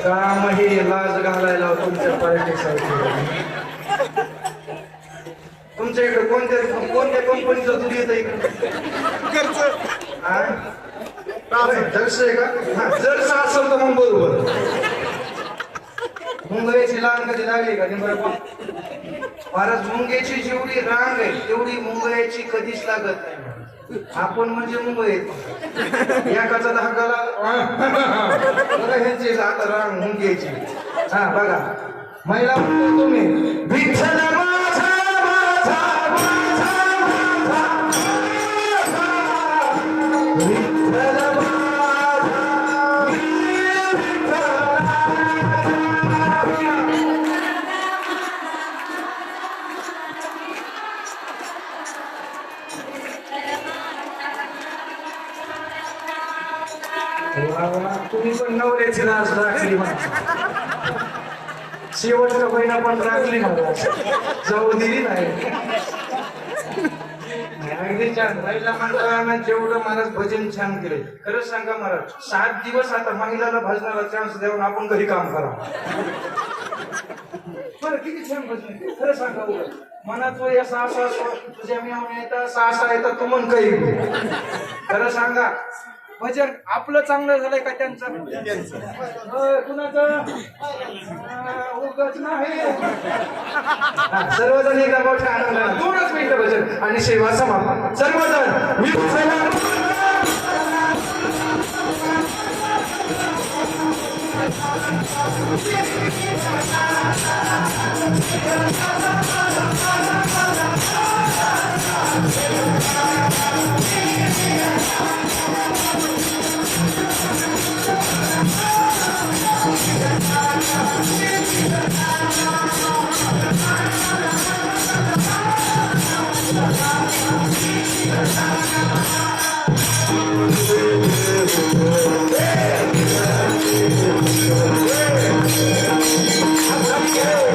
कामही लाज घालायला तुमच्या पार्टीसाठी. तुमच्या इकडे कोणत्या कंपनीचं दूध येतं इकडे? जर्स आहे का? हा जर्स असेल तर मग बरोबर. मुंगळ्याची लांग कधी लागली का? महाराज मुंग्याची जेवढी रांग आहे तेवढी मुंगळ्याची कधीच लागत नाही. आपण म्हणजे मुंबई एकाचा धाकाला बघा ह्यांची आता रांग मुंग्याची. हा बघा महिला म्हणतो तुम्ही विठ्ठल माझा माझा माझा माझा वा वा, तुम्ही पण नवऱ्याची लाज राखली म्हणा. शेवटचा महिना पण राखली मला, जाऊ दिली नाही. अगदी छान. महिला मंडळानं जेवढं महाराज भजन छान केले, खरंच सांगा महाराज, 7 दिवस आता महिलाला भजनाला चान्स देऊन आपण घरी काम करा. बरं किती छान भजन केलं. खरं सांगा बरं, मनात तो असा असा तुझ्या मी येतात असा असा येतात तू मन काही. खरं सांगा, भजन आपलं चांगलं झालंय का त्यांचं? कुणाचं? उगाच नाही. सर्वजण एकदा मोठ्या आनंदाने 2च मिनिटं भजन आणि सेवा समाप्त. सर्वजण विठ्ठला